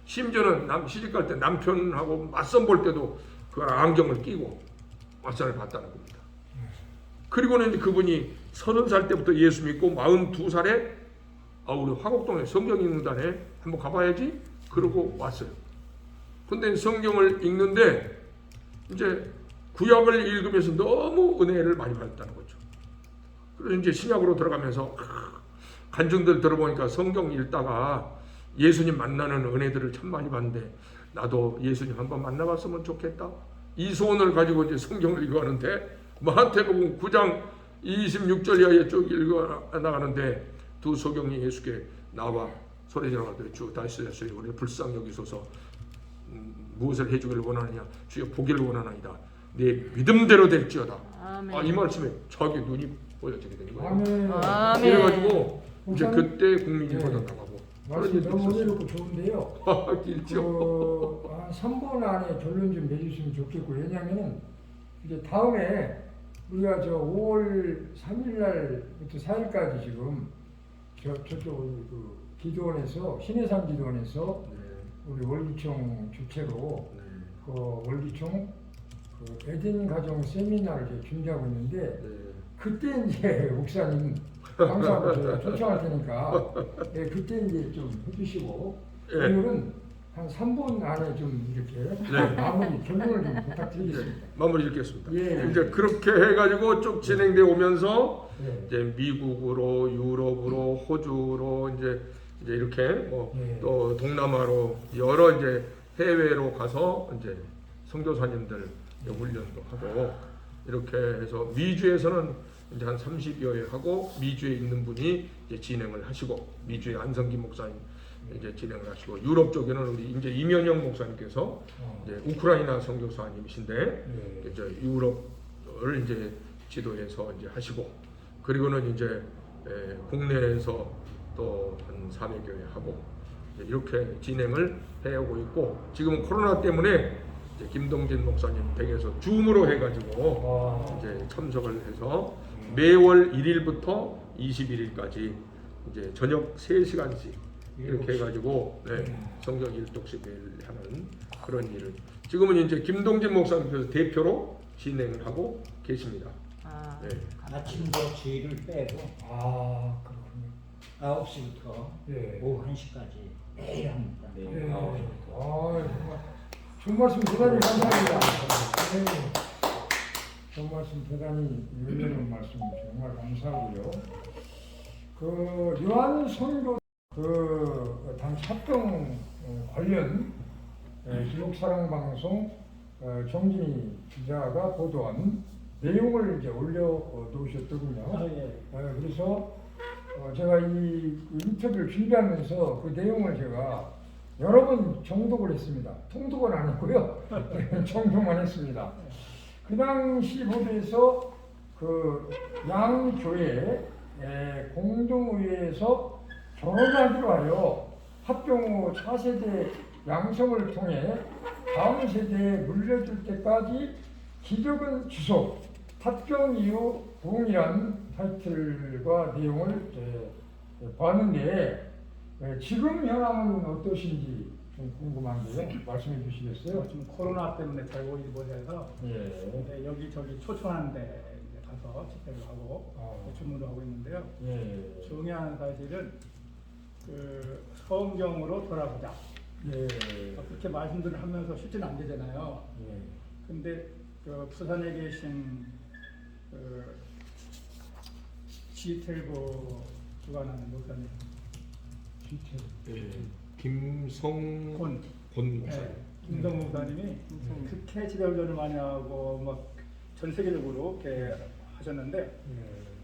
심지어는 시집갈 때 남편하고 맞선 볼 때도 그 안경을 끼고 맞선을 봤다는 겁니다. 그리고는 이제 그분이 30살 때부터 예수 믿고 42살에 우리 화곡동에 성경 읽는단에 한번 가봐야지 그러고 왔어요. 근데 성경을 읽는데 이제 구약을 읽으면서 너무 은혜를 많이 받았다는 거죠. 그래서 이제 신약으로 들어가면서 간증들 들어보니까 성경 읽다가 예수님 만나는 은혜들을 참 많이 봤는데 나도 예수님 한번 만나봤으면 좋겠다. 이 소원을 가지고 이제 성경을 읽어가는데 마태복음 9장 26절 이하에 쭉 읽어나가는데 두 소경이 예수께 나와 소리지르되 주 다윗의 우리 불쌍히 여기소서 무엇을 해주기를 원하느냐 주여 보기를 원하나이다. 내 믿음대로 될지어다. 이 말씀에 자기 눈이 보여지게 된 거예요. 아멘. 이래가지고 이제 그때 국민이 벗어나가고 말씀 너무 어렵고 좋은데요. 길죠. 한 3분 안에 결론 좀 내주시면 좋겠고 왜냐하면 이제 다음에 우리가 저 5월 3일 날부터 4일까지 지금 저쪽 그 기도원에서 신해산 기도원에서 우리 월기총 주최로 그 월기총 그 에덴 가정 세미나를 이제 준비하고 있는데 그때 이제 목사님 강사하고 제가 초청할 테니까 그때 이제 좀 해주시고 오늘은 한 3분 안에 좀 이렇게 마무리 결론을 좀 부탁드리겠습니다. 마무리 짓겠습니다. 이제 그렇게 해가지고 쭉 진행돼 오면서 이제 미국으로, 유럽으로, 호주로 이제 이렇게 뭐 또 동남아로 여러 이제 해외로 가서 이제 선교사님들 훈련도 하고 이렇게 해서 미주에서는 이제 한 30여 회 하고 미주에 있는 분이 이제 진행을 하시고 미주의 안성기 목사님 이제 진행을 하시고 유럽 쪽에는 우리 이제 이면영 목사님께서 이제 우크라이나 선교사님이신데 이제 유럽을 이제 지도해서 이제 하시고 그리고는 이제 국내에서 또 한 400여 회 하고 이렇게 진행을 해오고 있고 지금은 코로나 때문에 이제 김동진 목사님 댁에서 줌으로 해가지고 이제 참석을 해서 매월 1일부터 21일까지 이제 저녁 3시간씩 이렇게 해가지고 성경 일독씩 매일 하는 그런 일을 지금은 이제 김동진 목사님께서 대표로 진행을 하고 계십니다. 아, 네. 아침도 주일을 빼고 아, 그렇군요. 9시부터 예. 오후 1시까지 매일 합니다. 네. 네. 좋은 말씀 대단히 감사합니다. 선생님, 좋은 말씀 대단히 열리는 말씀 정말 감사하고요. 그 요한 선교 당 합동 관련 기록사랑 방송 정진희 기자가 보도한 내용을 이제 올려 놓으셨더군요. 그래서 제가 이 인터뷰를 준비하면서 그 내용을 제가 여러 번 정독을 했습니다. 통독은 아니고요. 정독만 했습니다. 그 당시 보도에서 그 양교회 공동의회에서 결혼하기로 하여 합병 후 차세대 양성을 통해 다음 세대에 물려줄 때까지 기득은 주속, 합병 이후 부흥이란 타이틀과 내용을 봤는데 지금 현황은 어떠신지 좀 궁금한데요. 말씀해 주시겠어요? 지금 코로나 때문에 잘 오지 못해서 예. 여기저기 초청하는 데 이제 가서 집회를 하고 주문을 하고 있는데요. 예. 중요한 사실은 그 성경으로 돌아보자. 예. 그렇게 말씀들을 하면서 쉽지는 안 되잖아요. 예. 근데 그 부산에 계신 그 지텔보 주관하는 목사님 김성곤 목사님. 김성 목사님이 그렇게 지도자를 많이 하고 막 전 세계적으로 이렇게 하셨는데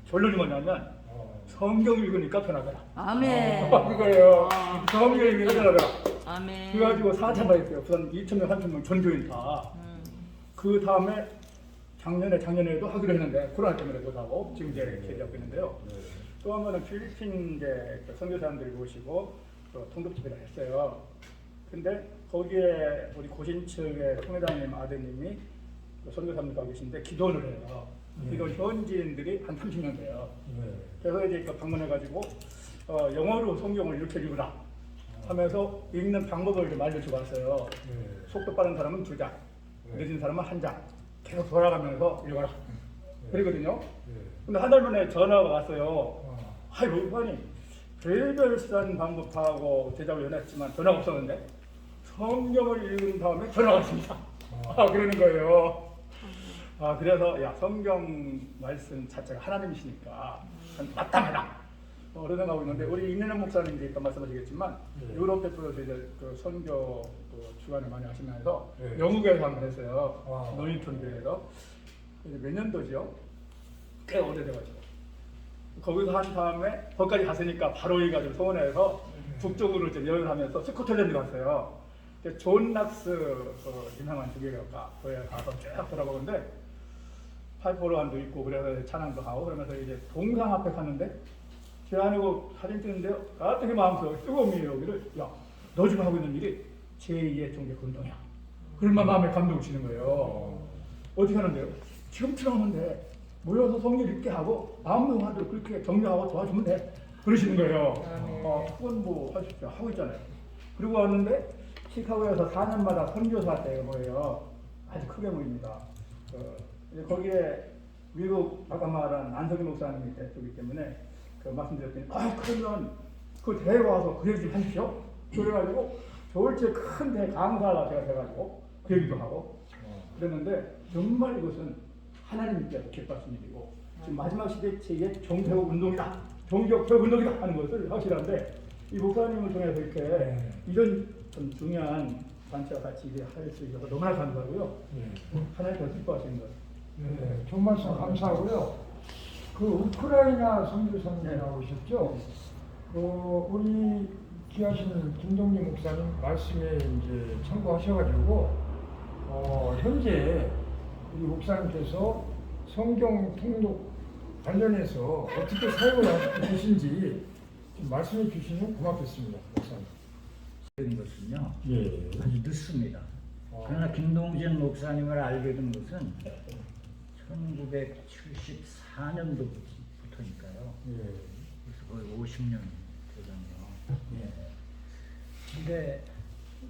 결론이 뭐냐면 성경 읽으니까 편하더라. 아멘. 그거예요. 아. 성경 읽으니까 편하더라. 아멘. 그래가지고 4차가 있어요. 부산 2,000명, 3,000명 전교인 다. 그 다음에 작년에도 하기로 했는데 코로나 때문에 못하고 지금 이제 계획하고 있는데요. 또 한 번은 필리핀 이제 선교사님들이 모시고 통독집회를 했어요. 근데 거기에 우리 고신측의 통회장님 아드님이 선교사님과 계신데 기도를 해요. 기도 현지인들이 한 30명 돼요. 그래서 이제 방문해가지고 영어로 성경을 이렇게 읽으라 하면서 읽는 방법을 좀 알려주고 왔어요. 속도 빠른 사람은 2장, 늦은 사람은 1장. 계속 돌아가면서 읽어라. 그러거든요. 근데 한 달 만에 전화가 왔어요. 아이, 목사님, 별별 수단 방법 다 하고 대답을 해놨지만 전화가 없었는데 성경을 읽은 다음에 전화가 왔습니다. 그러는 거예요. 그래서 야, 성경 말씀 자체가 하나님이시니까 마땅하다. 그런 생각하고 있는데 우리 임민현 목사님도 일단 말씀하시겠지만 유럽 대표로서 이제 그 선교 주관을 많이 하시면서 영국에서 한번 했어요. 노인턴 교회에서 몇 년도죠? 꽤 오래돼가지고 거기서 한 다음에 거기까지 갔으니까 바로 해가지고 서원에서 북쪽으로 이제 여행을 하면서 스코틀랜드 갔어요. 존 낙스 유명한 주교가 거기에 가서 쭉 돌아보는데 파이프로안도 있고 그래서 찬양도 하고 그러면서 이제 동상 앞에 갔는데 제 아내고 사진 찍는데요. 어떻게 마음속에 뜨거움이 여기를 야, 너 지금 하고 있는 일이 제2의 종교 운동이야. 그러면 마음에 감동을 주는 거예요. 어떻게 하는데요? 지금처럼 하면 돼. 모여서 성경 읽게 하고 아무 화도 그렇게 격려하고 도와주면 돼. 그러시는 거예요. 그건 뭐 하십시오. 하고 있잖아요. 그리고 왔는데 시카고에서 4년마다 선교사 때가 뭐예요. 아주 크게 모입니다. 거기에 미국 아까 말한 안석희 목사님이 대표이기 때문에 그 말씀드렸더니 그러면 그 대회 와서 그 얘기 좀 하십시오. 그래가지고 겨울째 큰 대 강사가 제가 돼가지고 그 얘기도 하고 그랬는데 정말 이것은 하나님께서 기뻐하신 일이고 지금 마지막 시대 제2의 종교회복 운동이다. 종교회복 운동이다 하는 것을 확실한데 이 목사님을 통해서 이렇게 이런 좀 중요한 단체와 같이 할 수 있어서 너무나 감사하고요. 하나님께서 기뻐하시는 것. 네, 좋은 말씀 감사하고요. 그 우크라이나 선교사님 나오셨죠? 우리 귀하신 김동진 목사님 말씀에 이제 참고하셔가지고 현재 우리 목사님께서 성경 통독 관련해서 어떻게 사용을 하고 계신지 좀 말씀해 주시면 고맙겠습니다, 목사님. 이런 것은요 예. 아주 늦습니다. 그러나 김동진 목사님을 알게 된 것은 1974년도부터니까요. 예. 그래서 거의 50년 되잖아요. 예. 근데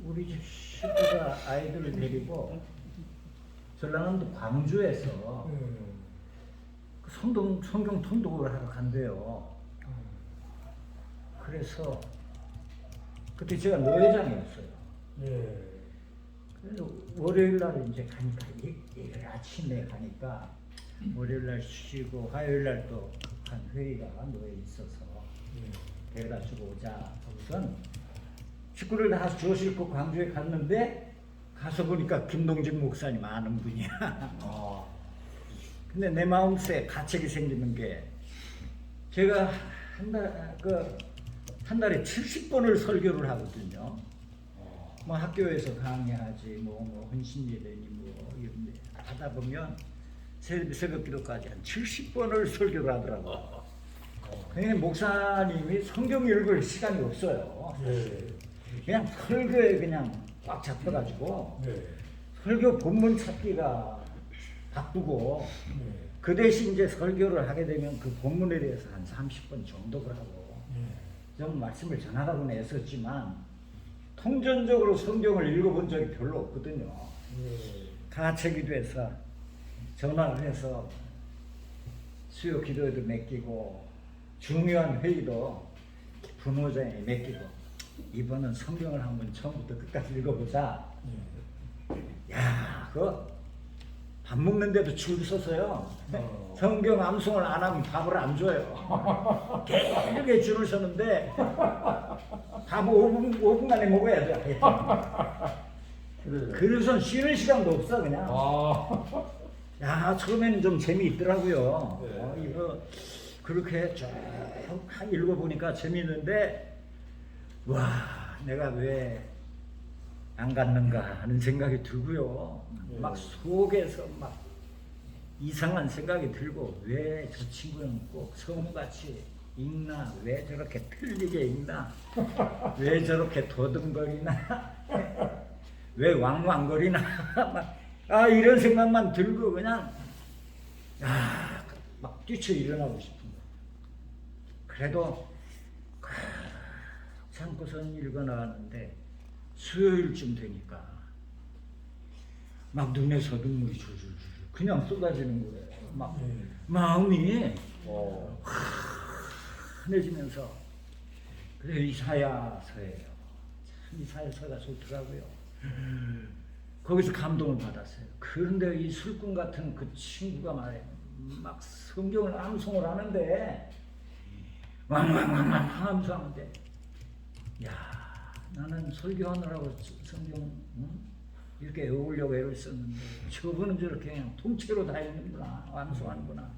우리 집 식구가 아이들을 데리고 전라남도 광주에서 그 성경 통독을 하러 간대요. 그래서 그때 제가 노회장이었어요. 예. 그래서 월요일 날 이제 가니까 일요일 아침에 가니까 월요일 날 쉬고 화요일 날 또 한 회의가 노회에 있어서 데려다주고 오자 우선 식구를 다 주워 싣고 광주에 갔는데 가서 보니까 김동직 목사님 아는 분이야. 근데 내 마음속에 가책이 생기는 게 제가 한 달에 70번을 설교를 하거든요. 뭐 학교에서 강의하지 뭐 헌신예배니 뭐 이런 데 하다 보면 새벽 기도까지 한 70번을 설교를 하더라고요. 그냥 목사님이 성경 읽을 시간이 없어요. 그냥 설교에 그냥 꽉 잡혀가지고 설교 본문 찾기가 바쁘고 그 대신 이제 설교를 하게 되면 그 본문에 대해서 한 30분 정독을 하고 좀 말씀을 전하라고는 애썼지만 통전적으로 성경을 읽어본 적이 별로 없거든요. 가책기도해서 전화를 해서 수요 기도에도 맡기고 중요한 회의도 부모장에 맡기고 이번은 성경을 한번 처음부터 끝까지 읽어보자. 야, 그거 밥 먹는데도 줄 서서요. 성경 암송을 안 하면 밥을 안 줘요. 길게 줄을 서는데 밥 5분 만에 먹어야 돼. 그래서 쉬는 시간도 없어 그냥. 야, 처음에는 좀 재미있더라고요. 이거 그렇게 쭉 읽어보니까 재미있는데 와, 내가 왜 안 갔는가 하는 생각이 들고요. 막 속에서 막 이상한 생각이 들고 왜 저 친구는 꼭 성우같이 읽나? 왜 저렇게 틀리게 읽나? 왜 저렇게 도둥거리나? 왜 왕왕거리나? 막, 이런 생각만 들고 그냥 막 뛰쳐 일어나고 싶은 거. 그래도 참고선 읽어나가는데 수요일쯤 되니까 막 눈에서 눈물이 줄줄줄 그냥 쏟아지는 거예요. 막 마음이 환해지면서 그래 이사야서예요. 참 이사야서가 좋더라고요. 거기서 감동을 받았어요. 그런데 이 술꾼 같은 그 친구가 말이에요. 막 성경을 암송을 하는데 왕왕왕왕 암송하는데 야, 나는 설교하느라고 성경 이렇게 외우려고 애를 썼는데 저분은 저렇게 그냥 통째로 다 읽는구나, 암송하는구나.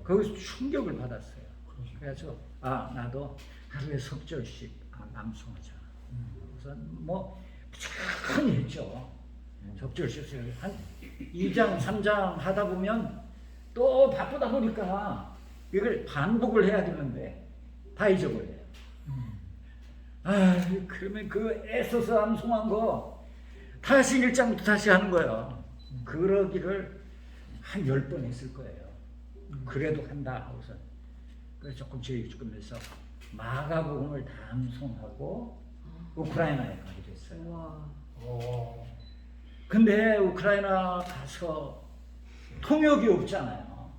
거기서 충격을 받았어요. 그래서 나도 하루에 석절씩 암송하자. 그래서 뭐 천천히 했죠. 적절씩 한 2장 3장 하다 보면 또 바쁘다 보니까 이걸 반복을 해야 되는데 다 잊어버려요. 그러면 그 애써서 암송한 거 다시 1장부터 다시 하는 거예요. 그러기를 한 10번 했을 거예요. 그래도 한다 하고서 그래서 조금 해서 마가복음을 다 암송하고 우크라이나에 가게 됐어요. 근데 우크라이나 가서 통역이 없잖아요.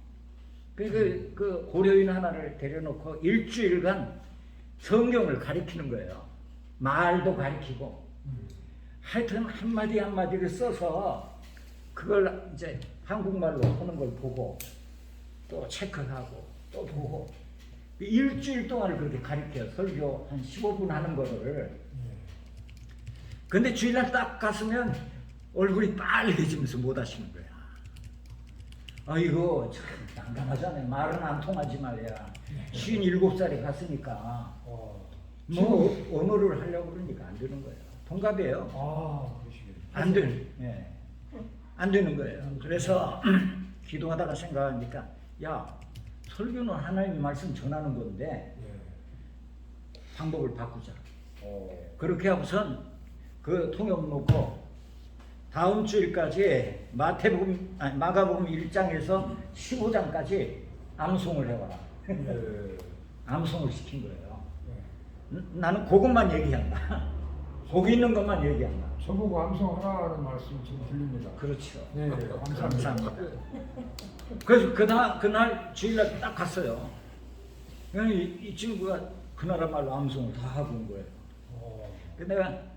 그 고려인 하나를 데려놓고 일주일간 성경을 가리키는 거예요. 말도 가리키고 하여튼 한마디 한마디를 써서 그걸 이제 한국말로 하는 걸 보고 또 체크하고 또 보고 일주일 동안을 그렇게 가리켜요. 설교 한 15분 하는 거를. 근데 주일날 딱 갔으면 얼굴이 빨개지면서 못 하시는 거야. 이거 참 난감하잖아요. 말은 안 통하지 말이야. 57살에 갔으니까 뭐 언어를 하려고 그러니까 안 되는 거예요. 동갑이에요. 안 되는 거예요. 그래서 기도하다가 생각하니까 야, 설교는 하나님의 말씀 전하는 건데 방법을 바꾸자. 그렇게 하고선 그 통역 놓고 다음 주일까지 마가복음 1장에서 15장까지 암송을 해와라. 예. 암송을 시킨 거예요. 나는 그것만 얘기한다. 거기 있는 것만 얘기한다. 저보고 암송하라는 말씀 지금 들립니다. 그렇죠. 네, 감사합니다. 그래서 그날 주일날 딱 갔어요. 이 친구가 그 나라 말로 암송을 다 하고 온 거예요. 근데 내가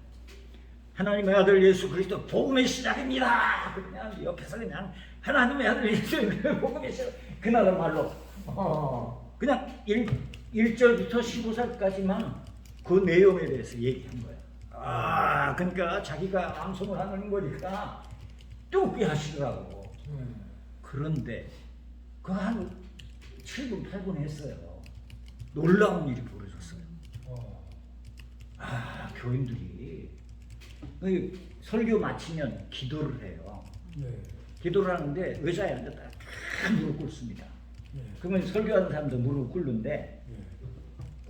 하나님의 아들 예수 그리스도 복음의 시작입니다. 그냥 옆에서 그냥 하나님의 아들 예수 복음의 시작. 그 나라 말로 그냥 1절부터 15절까지만 그 내용에 대해서 얘기한 거예요. 그러니까 자기가 암송을 하는 거니까 또 하시더라고. 그런데 그 한 7분, 8분 했어요. 놀라운 일이 벌어졌어요. 교인들이 설교 마치면 기도를 해요. 기도를 하는데 의자에 앉았다 다 무릎 꿇습니다. 그러면 설교하는 사람도 무릎 꿇는데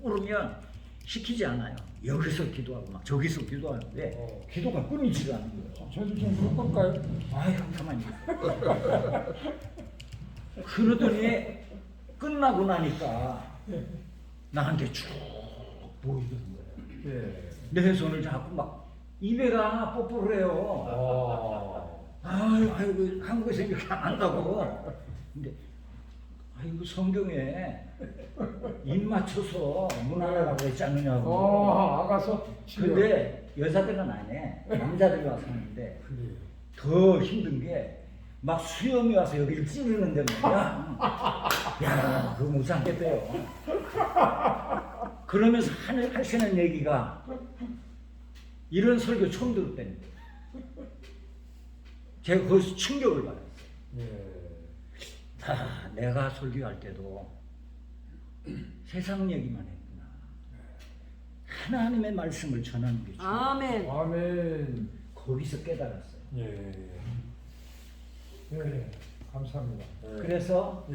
꿇으면 시키지 않아요. 여기서 기도하고 막 저기서 기도하는데 기도가 끊이지 않는 거예요. 저도 좀 바꿀까요? 아유 가만히 그러더니 끝나고 나니까 나한테 쭉 보이는 거예요. 내 손을 잡고 막 입에가 뽀뽀를 해요. 아유 한국에서 이렇게 안 한다고. 근데 아이고 성경에 입 맞춰서 문화라고 했지 않느냐고. 아가서. 근데 여자들은 안 해. 남자들이 와서 하는데 더 힘든 게 막 수염이 와서 여기를 찌르는데 말이야. 야, 그거 못 참겠대요. 그러면서 하시는 얘기가 이런 설교 처음 들었다니까. 제가 거기서 충격을 받았어요. 내가 설교할 때도 세상 얘기만 했구나. 하나님의 말씀을 전하는 게 중요해요. 아멘. 아멘. 거기서 깨달았어요. 네, 감사합니다. 그래서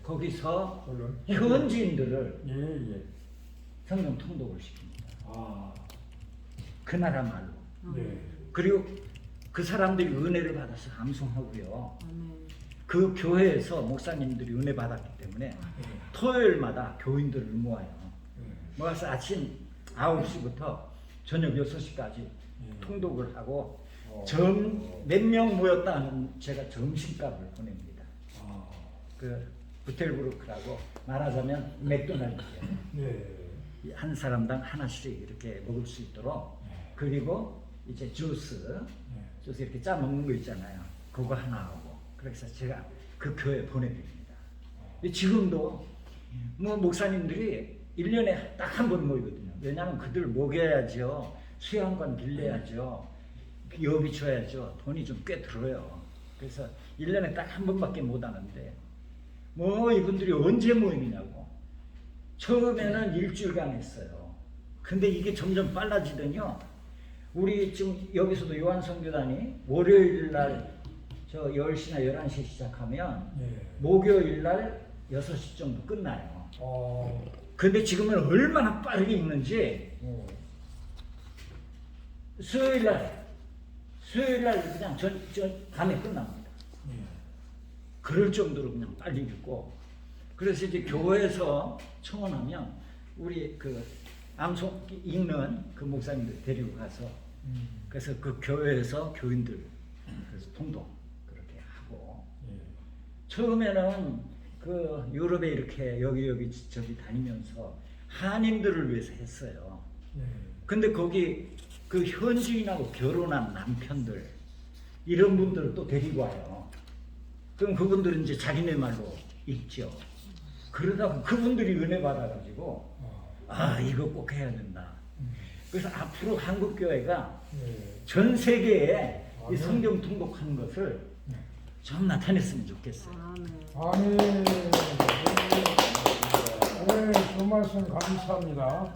거기서 물론. 현지인들을 성경 통독을 시킵니다. 그 나라 말로. 그리고 그 사람들이 은혜를 받아서 암송하고요. 그 교회에서 목사님들이 은혜 받았기 때문에 토요일마다 교인들을 모아요. 모아서 아침 9시부터 저녁 6시까지 통독을 하고 몇 명 모였다 하면 제가 점심값을 보냅니다. 그 부텔브루크라고 말하자면 맥도날드죠. 한 사람당 하나씩 이렇게 먹을 수 있도록. 그리고 이제 주스 이렇게 짜 먹는 거 있잖아요. 그거 하나 하고. 그래서 제가 그 교회에 보내드립니다. 지금도 뭐 목사님들이 1년에 딱 한 번 모이거든요. 왜냐하면 그들 먹여야죠. 수양관 빌려야죠. 여비 줘야죠. 돈이 좀 꽤 들어요. 그래서 1년에 딱 한 번밖에 못 하는데 뭐 이분들이 언제 모이냐고. 처음에는 일주일간 했어요. 근데 이게 점점 빨라지더니요. 우리 지금 여기서도 요한성교단이 월요일날 저 10시나 11시에 시작하면 목요일날 6시 정도 끝나요. 근데 지금은 얼마나 빠르게 있는지 수요일날 그냥 전 밤에 끝납니다. 그럴 정도로 그냥 빨리 읽고. 그래서 이제 교회에서 청원하면 우리 그 암송 읽는 그 목사님들 데리고 가서 그래서 그 교회에서 교인들 그래서 통독 그렇게 하고. 처음에는 그 유럽에 이렇게 여기 저기 다니면서 한인들을 위해서 했어요. 근데 거기 그 현지인하고 결혼한 남편들 이런 분들을 또 데리고 와요. 그럼 그분들은 이제 자기네 말로 읽죠. 그러다 그분들이 은혜 받아가지고 이거 꼭 해야 된다. 그래서 앞으로 한국 교회가 전 세계에 이 성경 통독하는 것을 좀 나타냈으면 좋겠어요. 아멘. 그 말씀 감사합니다.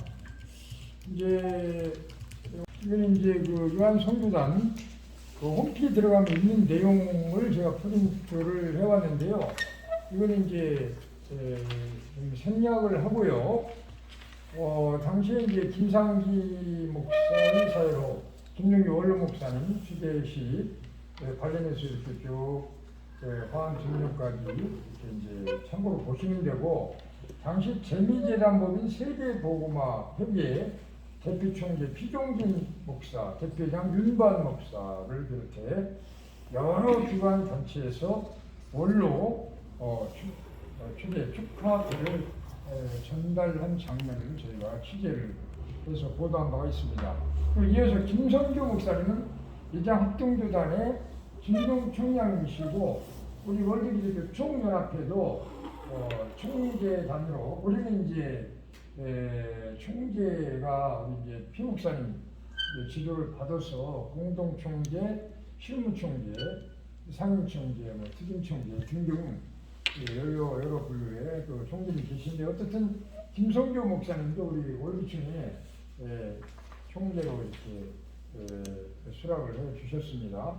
이건 이제 그 요한 성교단 그 홈페이지 들어가면 있는 내용을 제가 프린트를 해왔는데요. 이거는 이제 좀 생략을 하고요. 당시에 이제 김상기 목사님 사이로 김용기 원로 목사님 주재시 관련해서 이렇게 쭉 화환 증명까지 이렇게 이제 참고로 보시면 되고, 당시 재미재단법인 세계보고마 협의회 대표 총재 피종진 목사, 대표장 윤반 목사를 비롯해 여러 기관 단체에서 원로 취재 축하글을 전달한 장면을 저희가 취재를 해서 보도한 바가 있습니다. 그리고 이어서 김성규 목사님은 이장 합동교단의 진동 총장이시고, 우리 월드기독교 총연합회도 총재 단으로, 우리는 이제 총재가 우리 이제 피 목사님 지도를 받아서 공동 총재, 실무 총재, 상임 총재, 뭐 특임 총재 등등 여러 분류의 그 총재님이 계신데, 어쨌든 김성교 목사님도 우리 월드총회 총재로 이렇게 수락을 해 주셨습니다.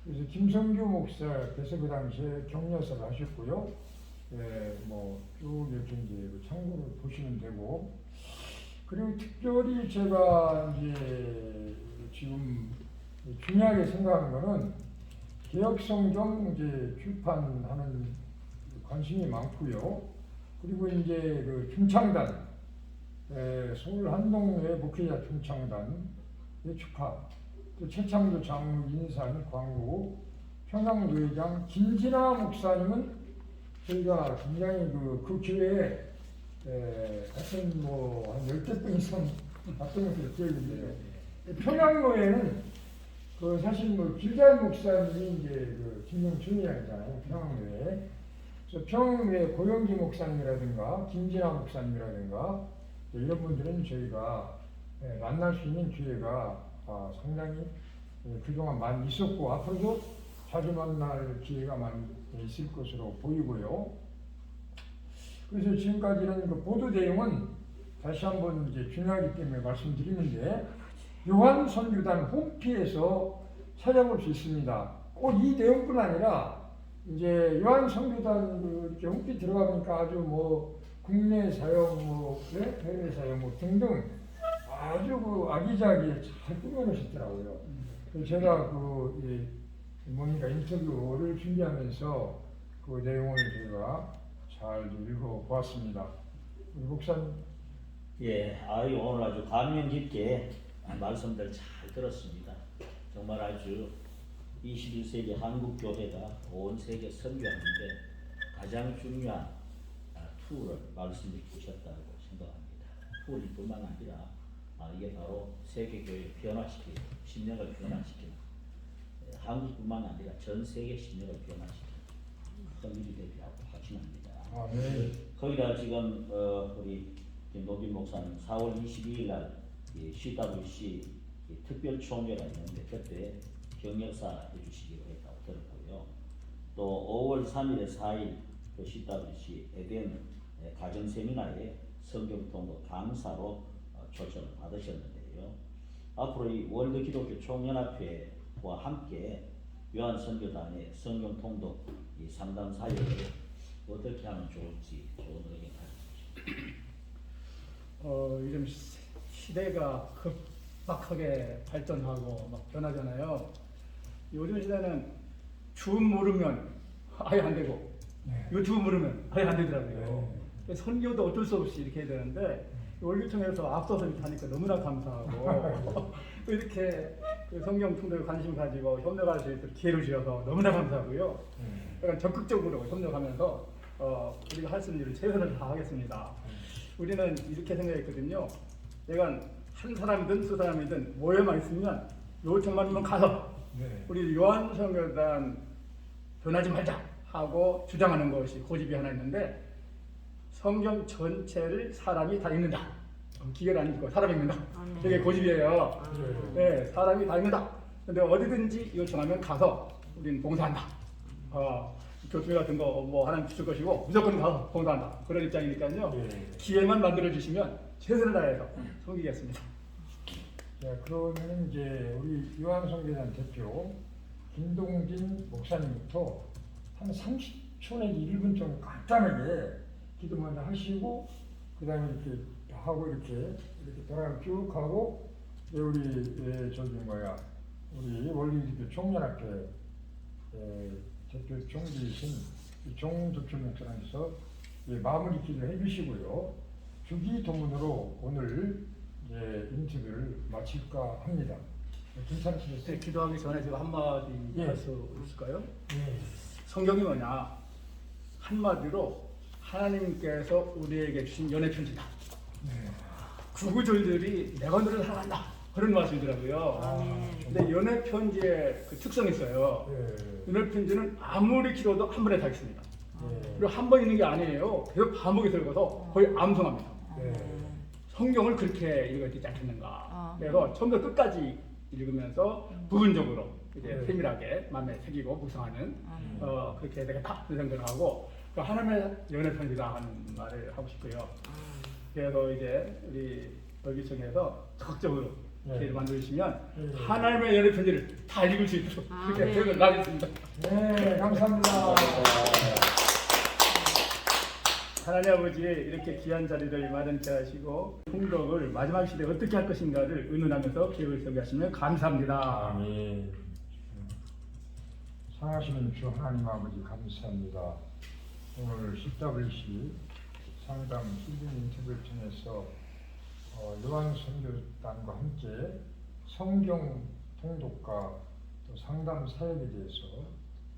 그래서 김성교 목사께서 그 당시에 격려사를 하셨고요. 뭐쭉 이렇게 이제 참고를 보시면 되고, 그리고 특별히 제가 이제 지금 중요하게 생각하는 거는 개혁성경 이제 출판하는 관심이 많고요. 그리고 이제 그 중창단, 서울 한동회 목회자 중창단의 축하, 또 최창조 장로 인산 광고, 평양교회장 김진아 목사님은 저희가 굉장히 그 교회에 하여튼 뭐한 10대 이상 봤던 것으로 기억이 돼요. 평양교회는 그 사실 뭐 길자인 목사님이 이제 그 김용춘이잖아요. 평양교회. 그래서 평양교회 고영기 목사님이라든가 김진아 목사님이라든가 이런 분들은 저희가 만날 수 있는 기회가 상당히 그동안 많이 있었고, 앞으로도 자주 만날 기회가 많이 있을 것으로 보이고요. 그래서 지금까지는 그 보도 내용은 다시 한번 이제 중요하기 때문에 말씀드리는데, 요한 선교단 홈피에서 찾아볼 수 있습니다. 꼭 이 내용뿐 아니라 이제 요한 선교단 그 이렇게 홈피 들어가 보니까 아주 뭐 국내 사역, 뭐 해외 사역 뭐 등등 아주 그 아기자기하게 잘 꾸며놓으셨더라고요. 제가 뭡니까 인터뷰를 준비하면서 그 내용을 제가 잘 읽어보았습니다. 우리 목사님. 예, 오늘 아주 감명 깊게 말씀들 잘 들었습니다. 정말 아주 21세기 한국 교회가 온 세계 선교하는데 가장 중요한 툴을 말씀해 주셨다고 생각합니다. 툴뿐만 아니라 이게 바로 세계 교회를 변화시키고 신령을 변화시키는, 한국뿐만 아니라 전 세계 신령을 변화시키는 큰 일이 되리라고 확신합니다. 네. 거기다 지금 우리 김동진 목사님 4월 22일 날 CWC 특별 총회가 있는데 그때 경력사 해주시기로 했다고 들었고요. 또 5월 3일에 4일 그 CWC 에덴 가정 세미나에 성경통독 강사로 초청을 받으셨는데요. 앞으로 이 월드 기독교 총연합회와 함께 요한 선교단의 성경통독 이 상담 사역을 어떻게 하면 좋을지 좋은 의견 가져주십시오. 요즘 시대가 급박하게 발전하고 막 변하잖아요. 요즘 시대는 줌 모르면 아예 안 되고, 유튜브 모르면 아예 안 되더라고요. 그래서 선교도 어쩔 수 없이 이렇게 해야 되는데, 월교통에서 앞서서 이렇게 하니까 너무나 감사하고 또 이렇게 그 성경 통독에 관심 가지고 협력할 수 있도록 기회를 주셔서 너무나 감사하고요. 그러니까 적극적으로 협력하면서 우리가 할 수 있는 일을 최선을 다하겠습니다. 우리는 이렇게 생각했거든요. 내가 한 사람이든 두 사람이든 모여만 있으면 요청만 가서 우리 요한 선교단 변하지 말자 하고 주장하는 것이 고집이 하나 있는데, 성경 전체를 사람이 다 읽는다. 기계를 안 읽고 사람이 읽는다. 되게 고집이에요. 네, 사람이 다 읽는다. 근데 어디든지 요청하면 가서 우리는 봉사한다. 교통회 같은 거 뭐 하나님 주실 것이고 무조건 가서 봉사한다. 그런 입장이니까요. 기회만 만들어 주시면 최선을 다해서 섬기겠습니다. 자, 그러면 이제 우리 요한선교단 대표 김동진 목사님부터 한 30초 내지 1분 정도 간단하게 기도 먼저 하시고, 그 다음에 이렇게 하고 이렇게 돌아가면 쭉 하고, 우리 우리 원리기독교 총연합회 대표 총리이신 정두춘 목사님께서 마무리 기도를 해주시고요. 주기 도문으로 오늘 인터뷰를 마칠까 합니다. 괜찮으시겠어요? 네, 기도하기 전에 제가 한마디 예. 할 수 있을까요? 네. 성경이 뭐냐? 한마디로 하나님께서 우리에게 주신 연애 편지다. 구구절절이 내가 너를 사랑한다. 그런 말씀이더라고요. 근데 연애 편지의 그 특성이 있어요. 연애 편지는 아무리 길어도 한 번에 다 있습니다. 그리고 한 번 있는 게 아니에요. 계속 반복이 들어가서 거의 암송합니다. 성경을 그렇게 읽어야 되지 않겠는가. 그래서 처음부터 끝까지 읽으면서 부분적으로 이제 세밀하게 마음에 새기고 묵상하는 그렇게 내가 다 생각을 하고 그 하나님의 연애 편지다 하는 말을 하고 싶고요. 그래서 이제 우리 넓기청에서 적극적으로 기회를 만들어주시면 하나님의 연애 편지를 다 읽을 수 있도록 그렇게 생각을 하겠습니다. 네, 감사합니다. 하나님 아버지 이렇게 귀한 자리를 마련케 하시고 통독을 마지막 시대에 어떻게 할 것인가를 의논하면서 계획을 세우시면 감사합니다. 아멘. 상하시는 주 하나님 아버지 감사합니다. 오늘 CWC 상담 시즌 인터뷰를 통해서 요한 선교단과 함께 성경 통독과 또 상담 사역에 대해서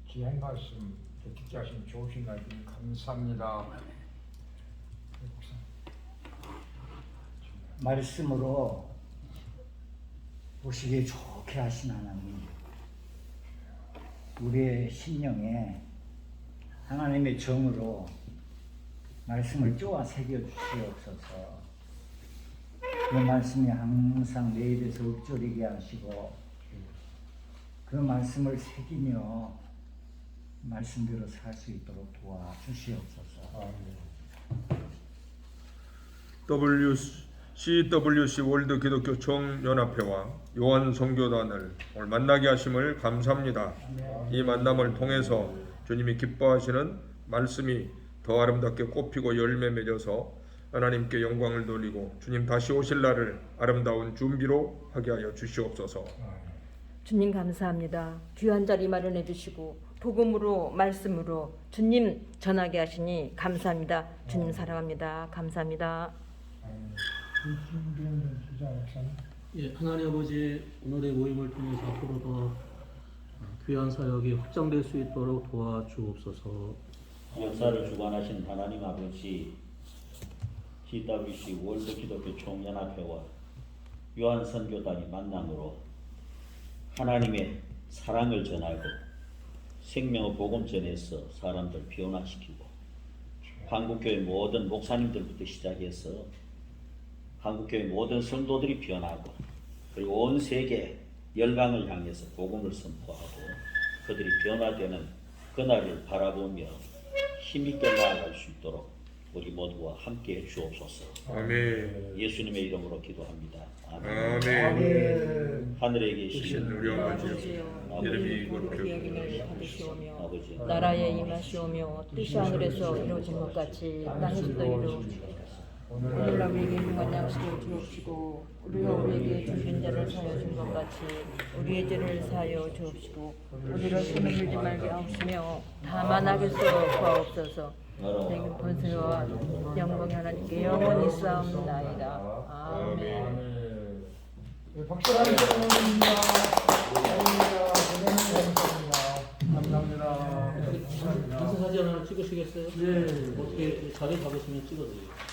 귀한 말씀 듣게 하신 좋으신 날씀 감사합니다. 말씀으로 보시기에 좋게 하신 하나님, 우리의 심령에 하나님의 정으로 말씀을 쪼아 새겨주시옵소서. 그 말씀이 항상 내 입에서 읊조리게 하시고 그 말씀을 새기며 말씀대로 살 수 있도록 도와주시옵소서. CWC 월드 기독교 총연합회와 요한 선교단을 오늘 만나게 하심을 감사합니다. 이 만남을 통해서 주님이 기뻐하시는 말씀이 더 아름답게 꽃피고 열매 맺어서 하나님께 영광을 돌리고 주님 다시 오실 날을 아름다운 준비로 하게 하여 주시옵소서. 주님 감사합니다. 귀한 자리 마련해 주시고 복음으로 말씀으로 주님 전하게 하시니 감사합니다. 주님 사랑합니다. 감사합니다. 예, 하나님 아버지 오늘의 모임을 통해서 앞으로 더 귀한 사역이 확장될 수 있도록 도와주옵소서. 역사를 주관하신 하나님 아버지, CWC 월드 기독교 총연합회와 요한 선교단이 만남으로 하나님의 사랑을 전하고 생명의 복음 전해서 사람들 변화시키고 한국교회 모든 목사님들부터 시작해서 한국교회 모든 성도들이 변하고 그리고 온 세계 열강을 향해서 복음을 선포하고 그들이 변화되는 그날을 바라보며 힘있게 나아갈 수 있도록 우리 모두와 함께 주옵소서. 아멘. 예수님의 이름으로 기도합니다. 아멘. 아멘. 하늘에 계신 우리 아버지여, 아버지여, 이름이 거룩히 여김을 받으시오며 아버지, 나라에 임하시오며 뜻이 하늘에서 이루어진 것 같이 땅에서도 이루어지소서. 오늘날 우리에게 일용할 양식을 주옵시고 우리가 우리에게 주신 자를 사하여 준 것 같이 우리의 죄를 사하여 주옵시고 우리를 시험에 들지 말게 하옵시며 다만 악에서 구하옵소서. 내게 번세와 영광이 하나님께 영원히 싸움나이다. 아멘. 박수 한번 드립니다. 감사합니다. 인사 사진 하나 찍으시겠어요? 예. 어떻게 자리 잡으시면 찍어드려요.